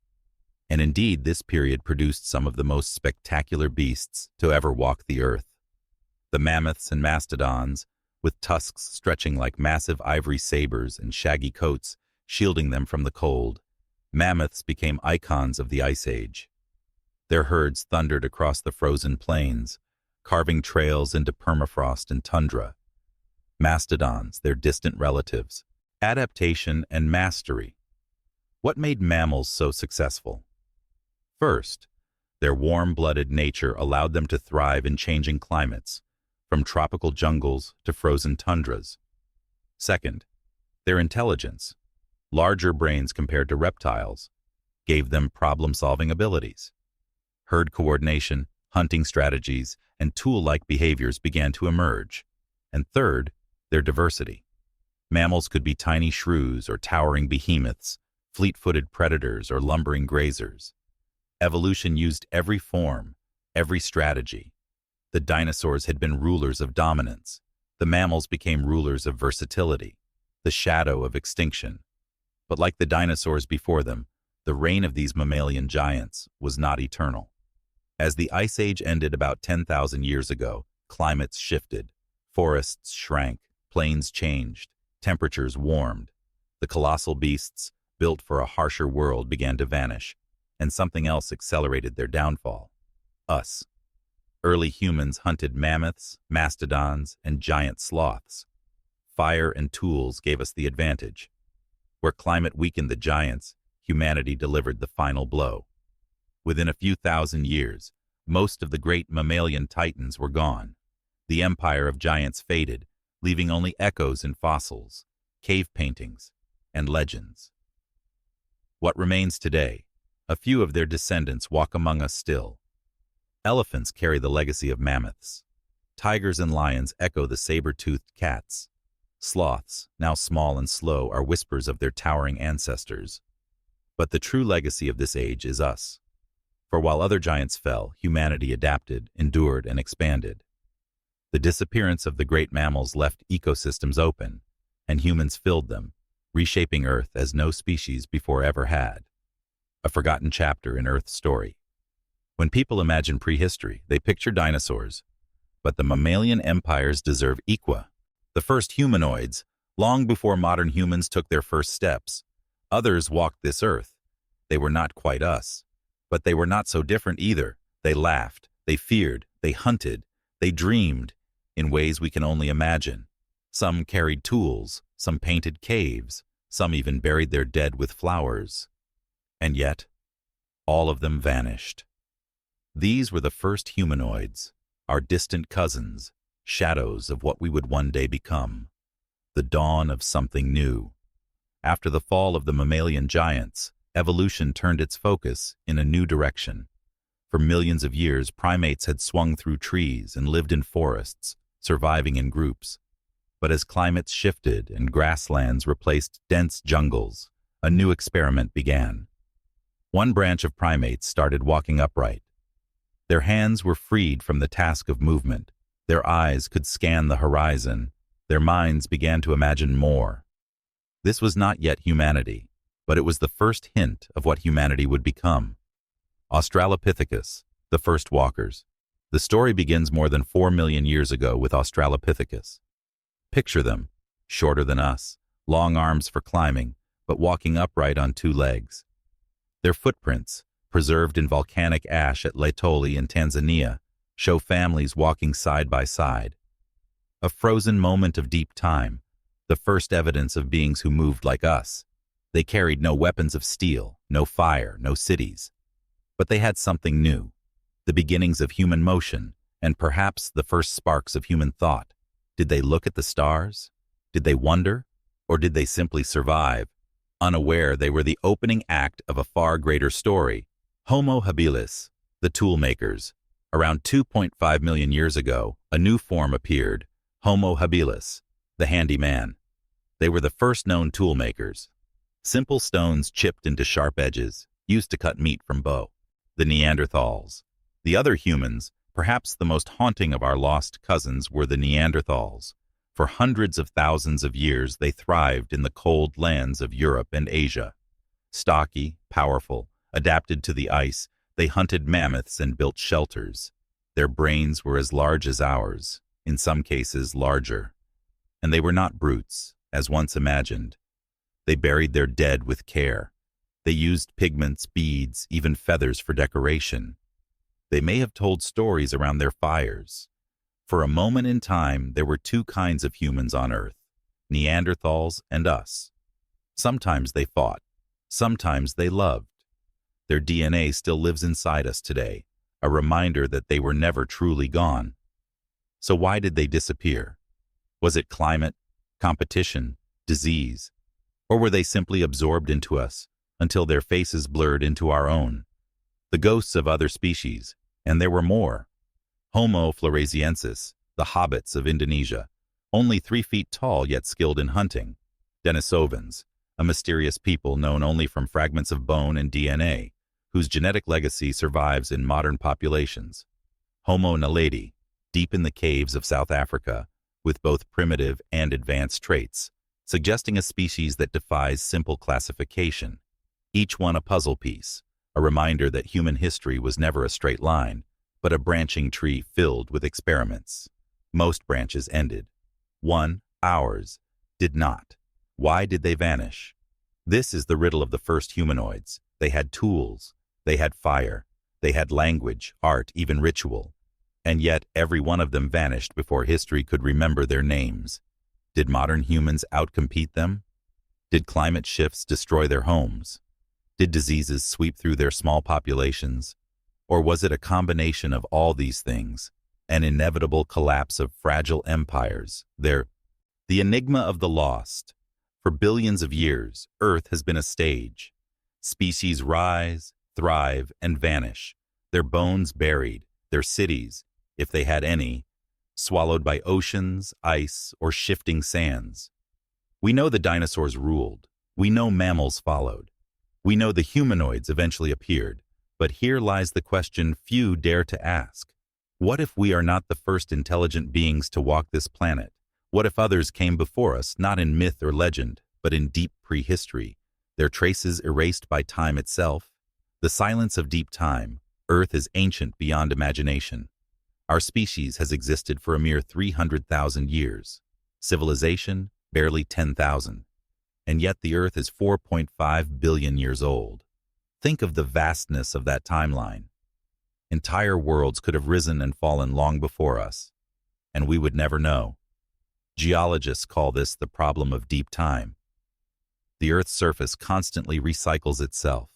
And indeed, this period produced some of the most spectacular beasts to ever walk the earth. The mammoths and mastodons, with tusks stretching like massive ivory sabers and shaggy coats shielding them from the cold, mammoths became icons of the Ice Age. Their herds thundered across the frozen plains, carving trails into permafrost and tundra. Mastodons, their distant relatives. Adaptation and mastery. What made mammals so successful? First, their warm-blooded nature allowed them to thrive in changing climates, from tropical jungles to frozen tundras. Second, their intelligence, larger brains compared to reptiles, gave them problem-solving abilities. Herd coordination, hunting strategies, and tool-like behaviors began to emerge. And third, their diversity. Mammals could be tiny shrews or towering behemoths, fleet-footed predators or lumbering grazers. Evolution used every form, every strategy. The dinosaurs had been rulers of dominance. The mammals became rulers of versatility, the shadow of extinction. But like the dinosaurs before them, the reign of these mammalian giants was not eternal. As the Ice Age ended about 10,000 years ago, climates shifted, forests shrank, plains changed, temperatures warmed. The colossal beasts, built for a harsher world, began to vanish, and something else accelerated their downfall. Us. Early humans hunted mammoths, mastodons, and giant sloths. Fire and tools gave us the advantage. Where climate weakened the giants, humanity delivered the final blow. Within a few thousand years, most of the great mammalian titans were gone. The empire of giants faded, leaving only echoes in fossils, cave paintings, and legends. What remains today? A few of their descendants walk among us still. Elephants carry the legacy of mammoths. Tigers and lions echo the saber-toothed cats. Sloths, now small and slow, are whispers of their towering ancestors. But the true legacy of this age is us. For while other giants fell, humanity adapted, endured, and expanded. The disappearance of the great mammals left ecosystems open, and humans filled them, reshaping Earth as no species before ever had. A forgotten chapter in Earth's story. When people imagine prehistory, they picture dinosaurs. But the mammalian empires deserve equa. The first humanoids, long before modern humans took their first steps. Others walked this earth. They were not quite us. But they were not so different either. They laughed, they feared, they hunted, they dreamed, in ways we can only imagine. Some carried tools, some painted caves, some even buried their dead with flowers. And yet, all of them vanished. These were the first humanoids, our distant cousins, shadows of what we would one day become, the dawn of something new. After the fall of the mammalian giants, evolution turned its focus in a new direction. For millions of years, primates had swung through trees and lived in forests, surviving in groups. But as climates shifted and grasslands replaced dense jungles, a new experiment began. One branch of primates started walking upright. Their hands were freed from the task of movement. Their eyes could scan the horizon. Their minds began to imagine more. This was not yet humanity, but it was the first hint of what humanity would become. Australopithecus, the first walkers. The story begins more than 4 million years ago with Australopithecus. Picture them, shorter than us, long arms for climbing, but walking upright on 2 legs. Their footprints, preserved in volcanic ash at Laetoli in Tanzania, show families walking side by side. A frozen moment of deep time, the first evidence of beings who moved like us. They carried no weapons of steel, no fire, no cities. But they had something new, the beginnings of human motion, and perhaps the first sparks of human thought. Did they look at the stars? Did they wonder? Or did they simply survive, unaware they were the opening act of a far greater story? Homo habilis, the tool makers. Around 2.5 million years ago, a new form appeared, Homo habilis, the handyman. They were the first known tool makers. Simple stones chipped into sharp edges, used to cut meat from bow. The Neanderthals. The other humans, perhaps the most haunting of our lost cousins, were the Neanderthals. For hundreds of thousands of years, they thrived in the cold lands of Europe and Asia. Stocky, powerful, adapted to the ice, they hunted mammoths and built shelters. Their brains were as large as ours, in some cases larger. And they were not brutes, as once imagined. They buried their dead with care. They used pigments, beads, even feathers for decoration. They may have told stories around their fires. For a moment in time, there were 2 kinds of humans on Earth, Neanderthals and us. Sometimes they fought. Sometimes they loved. Their DNA still lives inside us today, a reminder that they were never truly gone. So why did they disappear? Was it climate, competition, disease? Or were they simply absorbed into us until their faces blurred into our own? The ghosts of other species, and there were more. Homo floresiensis, the hobbits of Indonesia, only 3 feet tall yet skilled in hunting. Denisovans, a mysterious people known only from fragments of bone and DNA, whose genetic legacy survives in modern populations. Homo naledi, deep in the caves of South Africa, with both primitive and advanced traits, suggesting a species that defies simple classification. Each one a puzzle piece, a reminder that human history was never a straight line, but a branching tree filled with experiments. Most branches ended. One, ours, did not. Why did they vanish? This is the riddle of the first humanoids. They had tools. They had fire. They had language, art, even ritual. And yet every one of them vanished before history could remember their names. Did modern humans outcompete them? Did climate shifts destroy their homes? Did diseases sweep through their small populations? Or was it a combination of all these things, an inevitable collapse of fragile empires? The enigma of the lost. For billions of years, Earth has been a stage. Species rise, thrive, and vanish, their bones buried, their cities, if they had any, swallowed by oceans, ice, or shifting sands. We know the dinosaurs ruled. We know mammals followed. We know the humanoids eventually appeared. But here lies the question few dare to ask. What if we are not the first intelligent beings to walk this planet? What if others came before us, not in myth or legend, but in deep prehistory, their traces erased by time itself? The silence of deep time. Earth is ancient beyond imagination. Our species has existed for a mere 300,000 years. Civilization, barely 10,000. And yet the Earth is 4.5 billion years old. Think of the vastness of that timeline. Entire worlds could have risen and fallen long before us. and we would never know. Geologists call this the problem of deep time. The Earth's surface constantly recycles itself.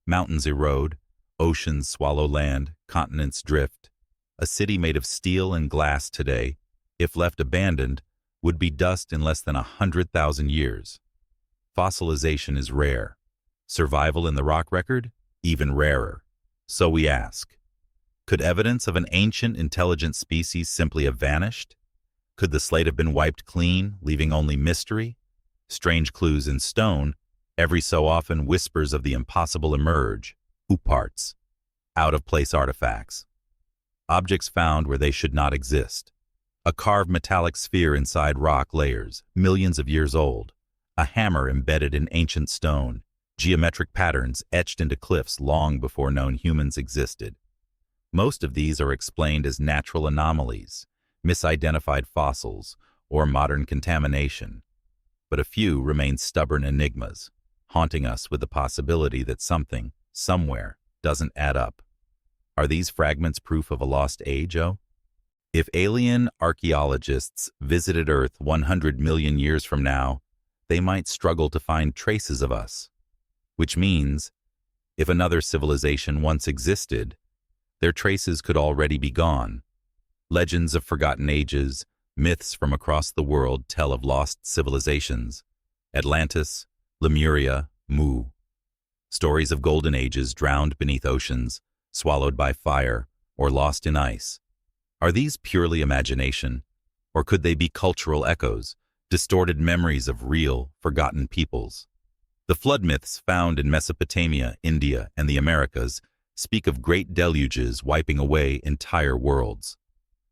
Mountains erode, oceans swallow land, continents drift. A city made of steel and glass today, if left abandoned, would be dust in less than 100,000 years. Fossilization is rare. Survival in the rock record? Even rarer. So we ask, could evidence of an ancient intelligent species simply have vanished? Could the slate have been wiped clean, leaving only mystery? Strange clues in stone, every so often whispers of the impossible emerge, parts, out-of-place artifacts. Objects found where they should not exist. A carved metallic sphere inside rock layers, millions of years old. A hammer embedded in ancient stone. Geometric patterns etched into cliffs long before known humans existed. Most of these are explained as natural anomalies, misidentified fossils, or modern contamination. But a few remain stubborn enigmas, haunting us with the possibility that something, somewhere, doesn't add up. Are these fragments proof of a lost age, oh? If alien archaeologists visited Earth 100 million years from now, they might struggle to find traces of us. Which means, if another civilization once existed, their traces could already be gone. Legends of forgotten ages, myths from across the world tell of lost civilizations. Atlantis, Lemuria, Mu. Stories of golden ages drowned beneath oceans, swallowed by fire, or lost in ice. Are these purely imagination, or could they be cultural echoes, distorted memories of real, forgotten peoples? The flood myths found in Mesopotamia, India, and the Americas speak of great deluges wiping away entire worlds.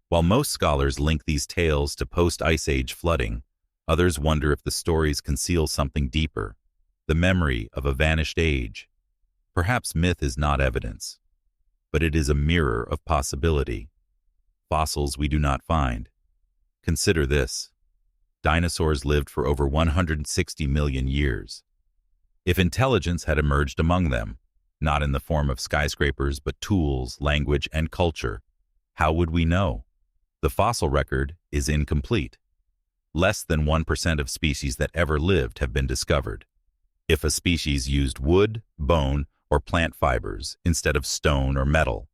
While most scholars link these tales to post-Ice Age flooding, others wonder if the stories conceal something deeper, the memory of a vanished age. Perhaps myth is not evidence, but it is a mirror of possibility. Fossils we do not find. Consider this. Dinosaurs lived for over 160 million years. If intelligence had emerged among them, not in the form of skyscrapers but tools, language, and culture, how would we know? The fossil record is incomplete. Less than 1% of species that ever lived have been discovered. If a species used wood, bone, or plant fibers instead of stone or metal,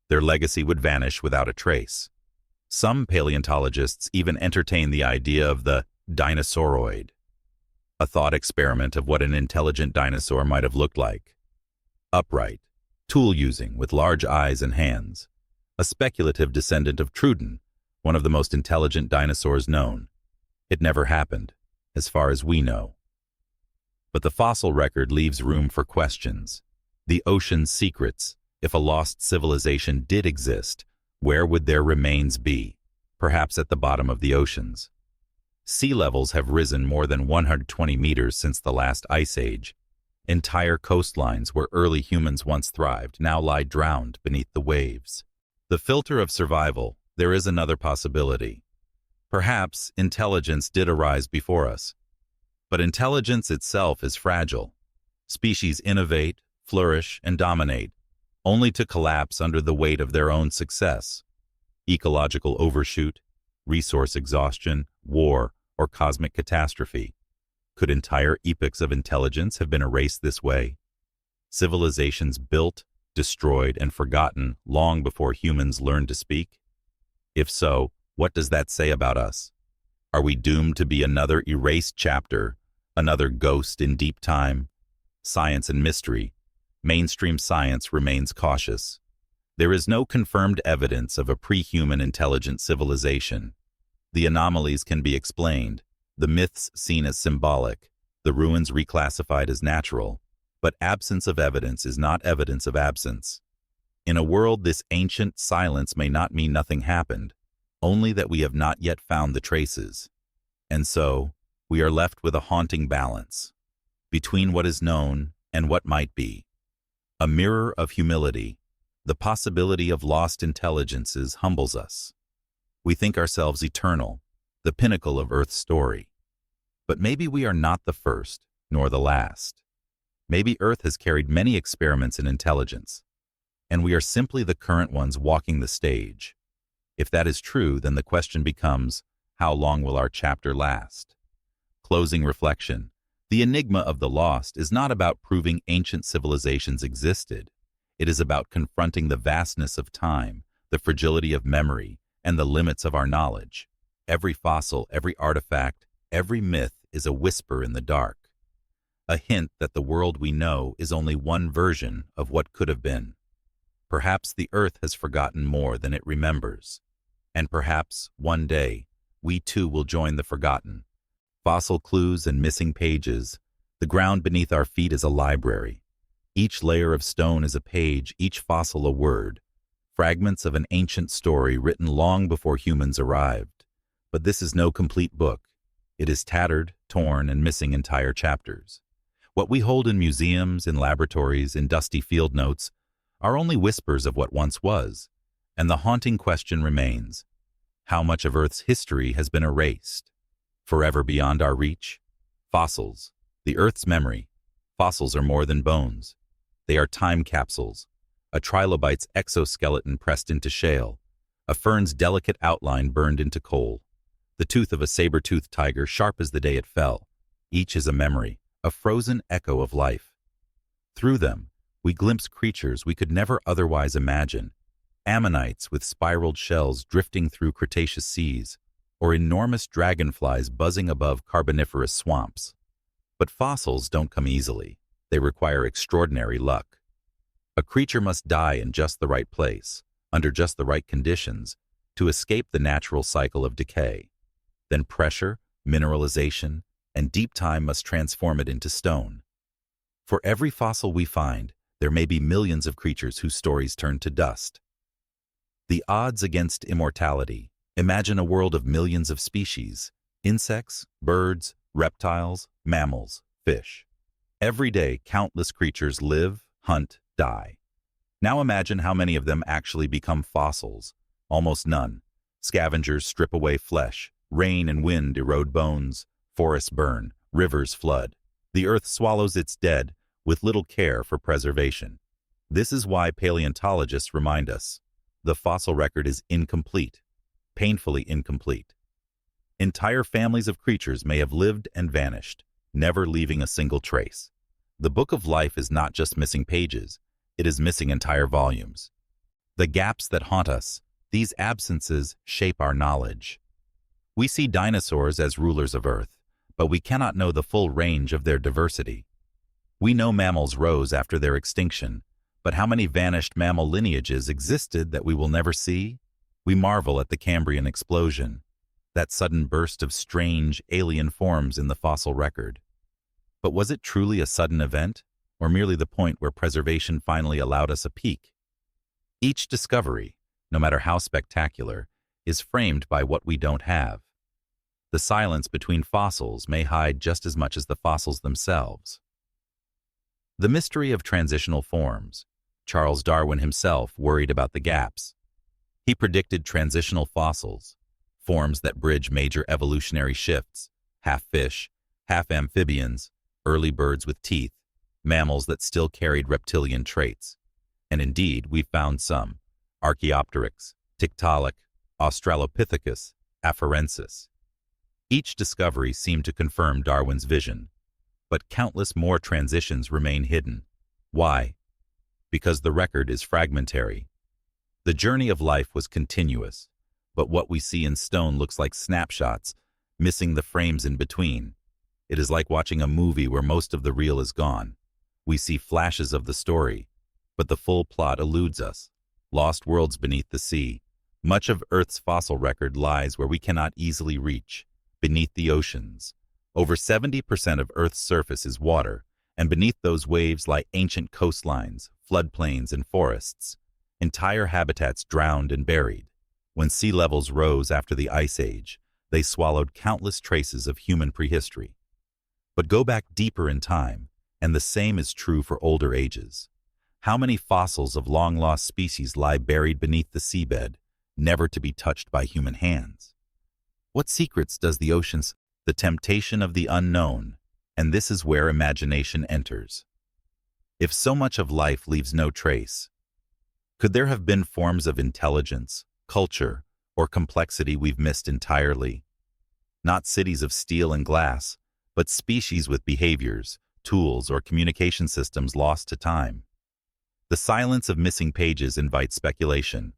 their legacy would vanish without a trace. Some paleontologists even entertain the idea of the dinosauroid, a thought experiment of what an intelligent dinosaur might have looked like. Upright, tool-using with large eyes and hands, a speculative descendant of Trudon, one of the most intelligent dinosaurs known. It never happened, as far as we know. But the fossil record leaves room for questions. The ocean's secrets. If a lost civilization did exist, where would their remains be? Perhaps at the bottom of the oceans. Sea levels have risen more than 120 meters since the last ice age. Entire coastlines where early humans once thrived now lie drowned beneath the waves. The filter of survival. There is another possibility. Perhaps intelligence did arise before us. But intelligence itself is fragile. Species innovate, flourish, and dominate, only to collapse under the weight of their own success. Ecological overshoot, resource exhaustion, war, or cosmic catastrophe. Could entire epochs of intelligence have been erased this way? Civilizations built, destroyed, and forgotten long before humans learned to speak? If so, what does that say about us? Are we doomed to be another erased chapter, another ghost in deep time? Science and mystery. Mainstream science remains cautious. There is no confirmed evidence of a pre-human intelligent civilization. The anomalies can be explained, the myths seen as symbolic, the ruins reclassified as natural, but absence of evidence is not evidence of absence. In a world this ancient, silence may not mean nothing happened, only that we have not yet found the traces. And so, we are left with a haunting balance between what is known and what might be. A mirror of humility. The possibility of lost intelligences humbles us. We think ourselves eternal, the pinnacle of Earth's story. But maybe we are not the first, nor the last. Maybe Earth has carried many experiments in intelligence, and we are simply the current ones walking the stage. If that is true, then the question becomes, how long will our chapter last? Closing reflection. The enigma of the lost is not about proving ancient civilizations existed. It is about confronting the vastness of time, the fragility of memory, and the limits of our knowledge. Every fossil, every artifact, every myth is a whisper in the dark, a hint that the world we know is only one version of what could have been. Perhaps the Earth has forgotten more than it remembers, and perhaps, one day, we too will join the forgotten. Fossil clues and missing pages. The ground beneath our feet is a library. Each layer of stone is a page, each fossil a word, fragments of an ancient story written long before humans arrived. But this is no complete book. It is tattered, torn, and missing entire chapters. What we hold in museums, in laboratories, in dusty field notes are only whispers of what once was, and the haunting question remains: how much of Earth's history has been erased, forever beyond our reach? Fossils, the Earth's memory. Fossils are more than bones. They are time capsules, a trilobite's exoskeleton pressed into shale, a fern's delicate outline burned into coal, the tooth of a saber-toothed tiger sharp as the day it fell. Each is a memory, a frozen echo of life. Through them, we glimpse creatures we could never otherwise imagine: ammonites with spiraled shells drifting through Cretaceous seas, or enormous dragonflies buzzing above Carboniferous swamps. But fossils don't come easily. They require extraordinary luck. A creature must die in just the right place, under just the right conditions, to escape the natural cycle of decay. Then pressure, mineralization, and deep time must transform it into stone. For every fossil we find, there may be millions of creatures whose stories turn to dust. The odds against immortality. Imagine a world of millions of species: insects, birds, reptiles, mammals, fish. Every day, countless creatures live, hunt, die. Now imagine how many of them actually become fossils. Almost none. Scavengers strip away flesh, rain and wind erode bones, forests burn, rivers flood. The Earth swallows its dead with little care for preservation. This is why paleontologists remind us: the fossil record is incomplete, painfully incomplete. Entire families of creatures may have lived and vanished, never leaving a single trace. The book of life is not just missing pages, it is missing entire volumes. The gaps that haunt us, these absences shape our knowledge. We see dinosaurs as rulers of Earth, but we cannot know the full range of their diversity. We know mammals rose after their extinction, but how many vanished mammal lineages existed that we will never see? We marvel at the Cambrian explosion, that sudden burst of strange, alien forms in the fossil record. But was it truly a sudden event, or merely the point where preservation finally allowed us a peek? Each discovery, no matter how spectacular, is framed by what we don't have. The silence between fossils may hide just as much as the fossils themselves. The mystery of transitional forms. Charles Darwin himself worried about the gaps. He predicted transitional fossils, forms that bridge major evolutionary shifts: half fish, half amphibians, early birds with teeth, mammals that still carried reptilian traits. And indeed, we found some: Archaeopteryx, Tiktaalik, Australopithecus, Afarensis. Each discovery seemed to confirm Darwin's vision, but countless more transitions remain hidden. Why? Because the record is fragmentary. The journey of life was continuous, but what we see in stone looks like snapshots, missing the frames in between. It is like watching a movie where most of the reel is gone. We see flashes of the story, but the full plot eludes us. Lost worlds beneath the sea. Much of Earth's fossil record lies where we cannot easily reach, beneath the oceans. Over 70% of Earth's surface is water, and beneath those waves lie ancient coastlines, floodplains, and forests. Entire habitats drowned and buried. When sea levels rose after the Ice Age, they swallowed countless traces of human prehistory. But go back deeper in time, and the same is true for older ages. How many fossils of long-lost species lie buried beneath the seabed, never to be touched by human hands? What secrets does the ocean? The temptation of the unknown, and this is where imagination enters. If so much of life leaves no trace, could there have been forms of intelligence, culture, or complexity we've missed entirely. Not cities of steel and glass, but species with behaviors, tools, or communication systems lost to time. The silence of missing pages invites speculation.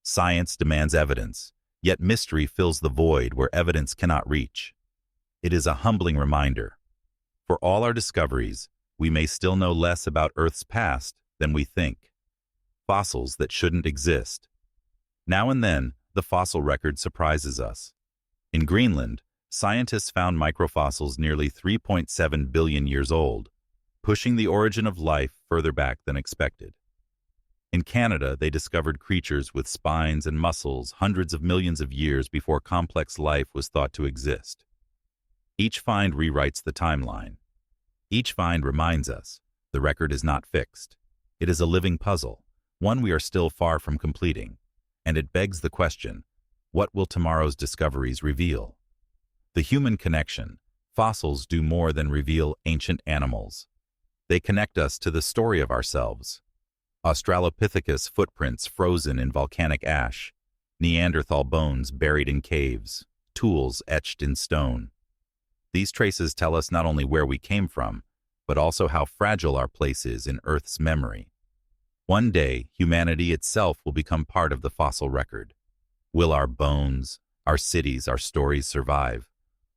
Science demands evidence, yet mystery fills the void where evidence cannot reach. It is a humbling reminder. For all our discoveries, we may still know less about Earth's past than we think. Fossils that shouldn't exist. Now and then, the fossil record surprises us. In Greenland, scientists found microfossils nearly 3.7 billion years old, pushing the origin of life further back than expected. In Canada, they discovered creatures with spines and muscles hundreds of millions of years before complex life was thought to exist. Each find rewrites the timeline. Each find reminds us the record is not fixed. It is a living puzzle, one we are still far from completing, and it begs the question, what will tomorrow's discoveries reveal? The human connection. Fossils do more than reveal ancient animals. They connect us to the story of ourselves. Australopithecus footprints frozen in volcanic ash, Neanderthal bones buried in caves, tools etched in stone. These traces tell us not only where we came from, but also how fragile our place is in Earth's memory. One day, humanity itself will become part of the fossil record. Will our bones, our cities, our stories survive?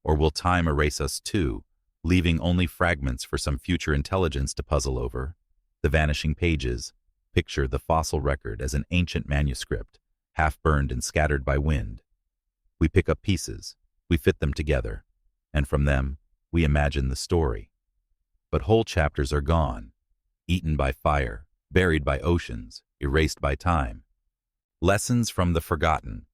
Or will time erase us too, leaving only fragments for some future intelligence to puzzle over? The vanishing pages. Picture the fossil record as an ancient manuscript, half-burned and scattered by wind. We pick up pieces, we fit them together, and from them, we imagine the story. But whole chapters are gone, eaten by fire, buried by oceans, erased by time. Lessons from the forgotten.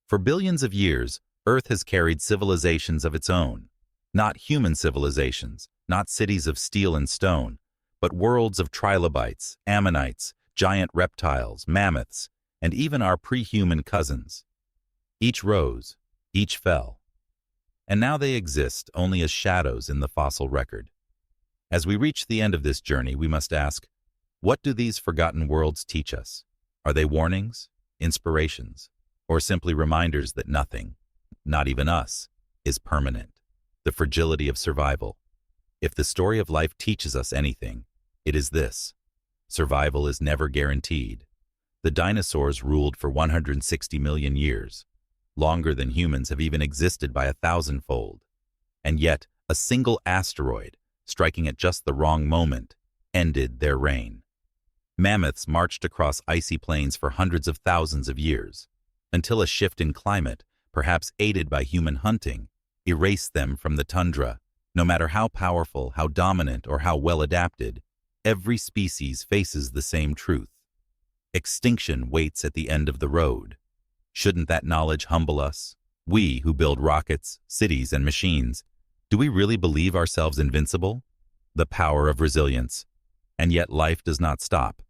For billions of years, Earth has carried civilizations of its own. Not human civilizations, not cities of steel and stone, but worlds of trilobites, ammonites, giant reptiles, mammoths, and even our pre-human cousins. Each rose, each fell. And now they exist only as shadows in the fossil record. As we reach the end of this journey, we must ask, what do these forgotten worlds teach us? Are they warnings, inspirations, or simply reminders that nothing, not even us, is permanent? The fragility of survival. If the story of life teaches us anything, it is this. Survival is never guaranteed. The dinosaurs ruled for 160 million years, longer than humans have even existed by 1,000-fold. And yet, a single asteroid, striking at just the wrong moment, ended their reign. Mammoths marched across icy plains for hundreds of thousands of years, until a shift in climate, perhaps aided by human hunting, erased them from the tundra. No matter how powerful, how dominant, or how well adapted, every species faces the same truth. Extinction waits at the end of the road. Shouldn't that knowledge humble us? We who build rockets, cities, and machines, do we really believe ourselves invincible? The power of resilience. And yet life does not stop.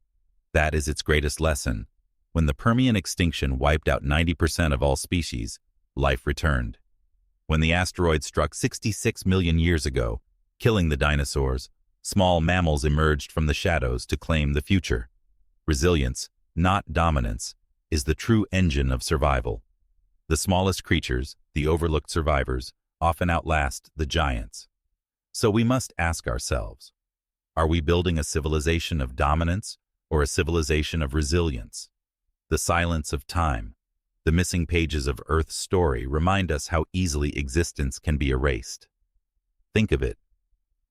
That is its greatest lesson. When the Permian extinction wiped out 90% of all species, life returned. When the asteroid struck 66 million years ago, killing the dinosaurs, small mammals emerged from the shadows to claim the future. Resilience, not dominance, is the true engine of survival. The smallest creatures, the overlooked survivors, often outlast the giants. So we must ask ourselves, are we building a civilization of dominance or a civilization of resilience? The silence of time, the missing pages of Earth's story remind us how easily existence can be erased. Think of it.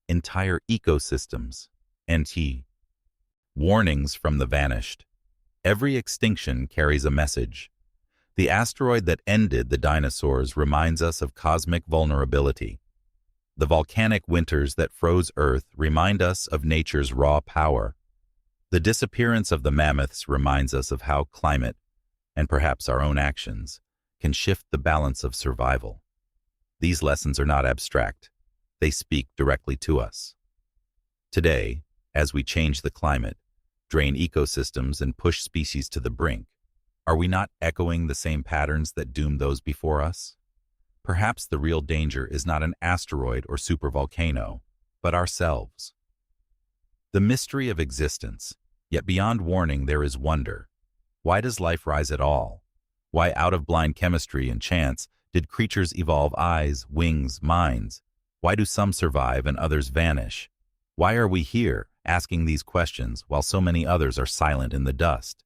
Entire ecosystems, NT. Warnings from the vanished. Every extinction carries a message. The asteroid that ended the dinosaurs reminds us of cosmic vulnerability. The volcanic winters that froze Earth remind us of nature's raw power. The disappearance of the mammoths reminds us of how climate, and perhaps our own actions, can shift the balance of survival. These lessons are not abstract. They speak directly to us. Today, as we change the climate, drain ecosystems, and push species to the brink, are we not echoing the same patterns that doomed those before us? Perhaps the real danger is not an asteroid or supervolcano, but ourselves. The mystery of existence, yet beyond warning there is wonder. Why does life rise at all? Why, out of blind chemistry and chance, did creatures evolve eyes, wings, minds? Why do some survive and others vanish? Why are we here, asking these questions, while so many others are silent in the dust?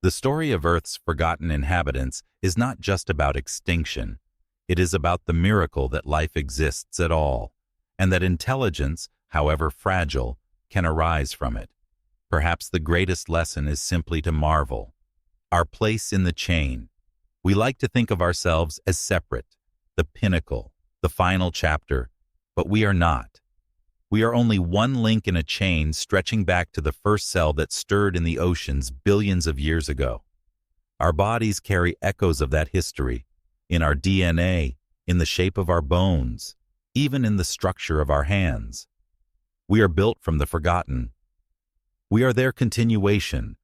The story of Earth's forgotten inhabitants is not just about extinction. It is about the miracle that life exists at all, and that intelligence, however fragile, can arise from it. Perhaps the greatest lesson is simply to marvel. Our place in the chain. We like to think of ourselves as separate, the pinnacle, the final chapter, but we are not. We are only one link in a chain stretching back to the first cell that stirred in the oceans billions of years ago. Our bodies carry echoes of that history, in our DNA, in the shape of our bones, even in the structure of our hands. We are built from the forgotten. We are their continuation,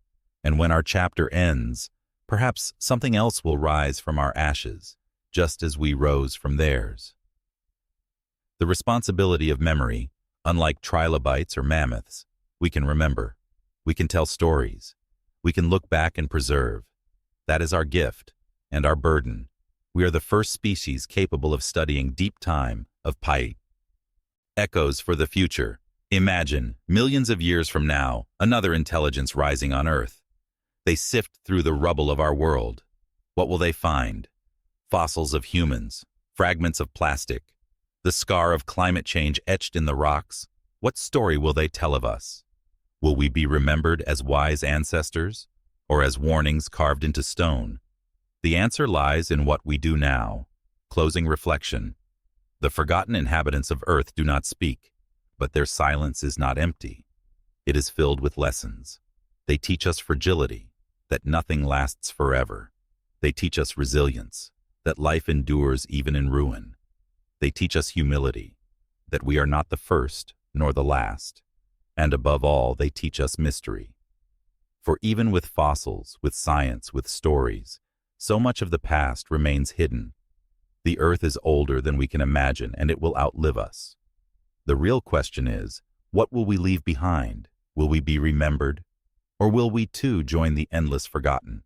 and when our chapter ends, perhaps something else will rise from our ashes, just as we rose from theirs. The responsibility of memory, unlike trilobites or mammoths, we can remember. We can tell stories. We can look back and preserve. That is our gift and our burden. We are the first species capable of studying deep time of pi. Echoes for the future. Imagine, millions of years from now, another intelligence rising on Earth. They sift through the rubble of our world. What will they find? Fossils of humans, fragments of plastic, the scar of climate change etched in the rocks. What story will they tell of us? Will we be remembered as wise ancestors, or as warnings carved into stone? The answer lies in what we do now. Closing reflection. The forgotten inhabitants of Earth do not speak, but their silence is not empty. It is filled with lessons. They teach us fragility, that nothing lasts forever. They teach us resilience, that life endures even in ruin. They teach us humility, that we are not the first nor the last. And above all, they teach us mystery. For even with fossils, with science, with stories, so much of the past remains hidden. The Earth is older than we can imagine, and it will outlive us. The real question is, what will we leave behind? Will we be remembered? Or will we too join the endless forgotten?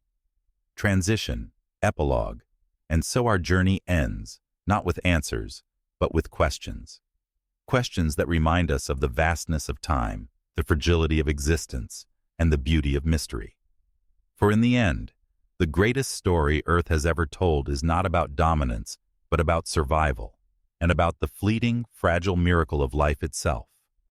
Transition, epilogue, and so our journey ends, not with answers, but with questions. Questions that remind us of the vastness of time, the fragility of existence, and the beauty of mystery. For in the end, the greatest story Earth has ever told is not about dominance, but about survival, and about the fleeting, fragile miracle of life itself.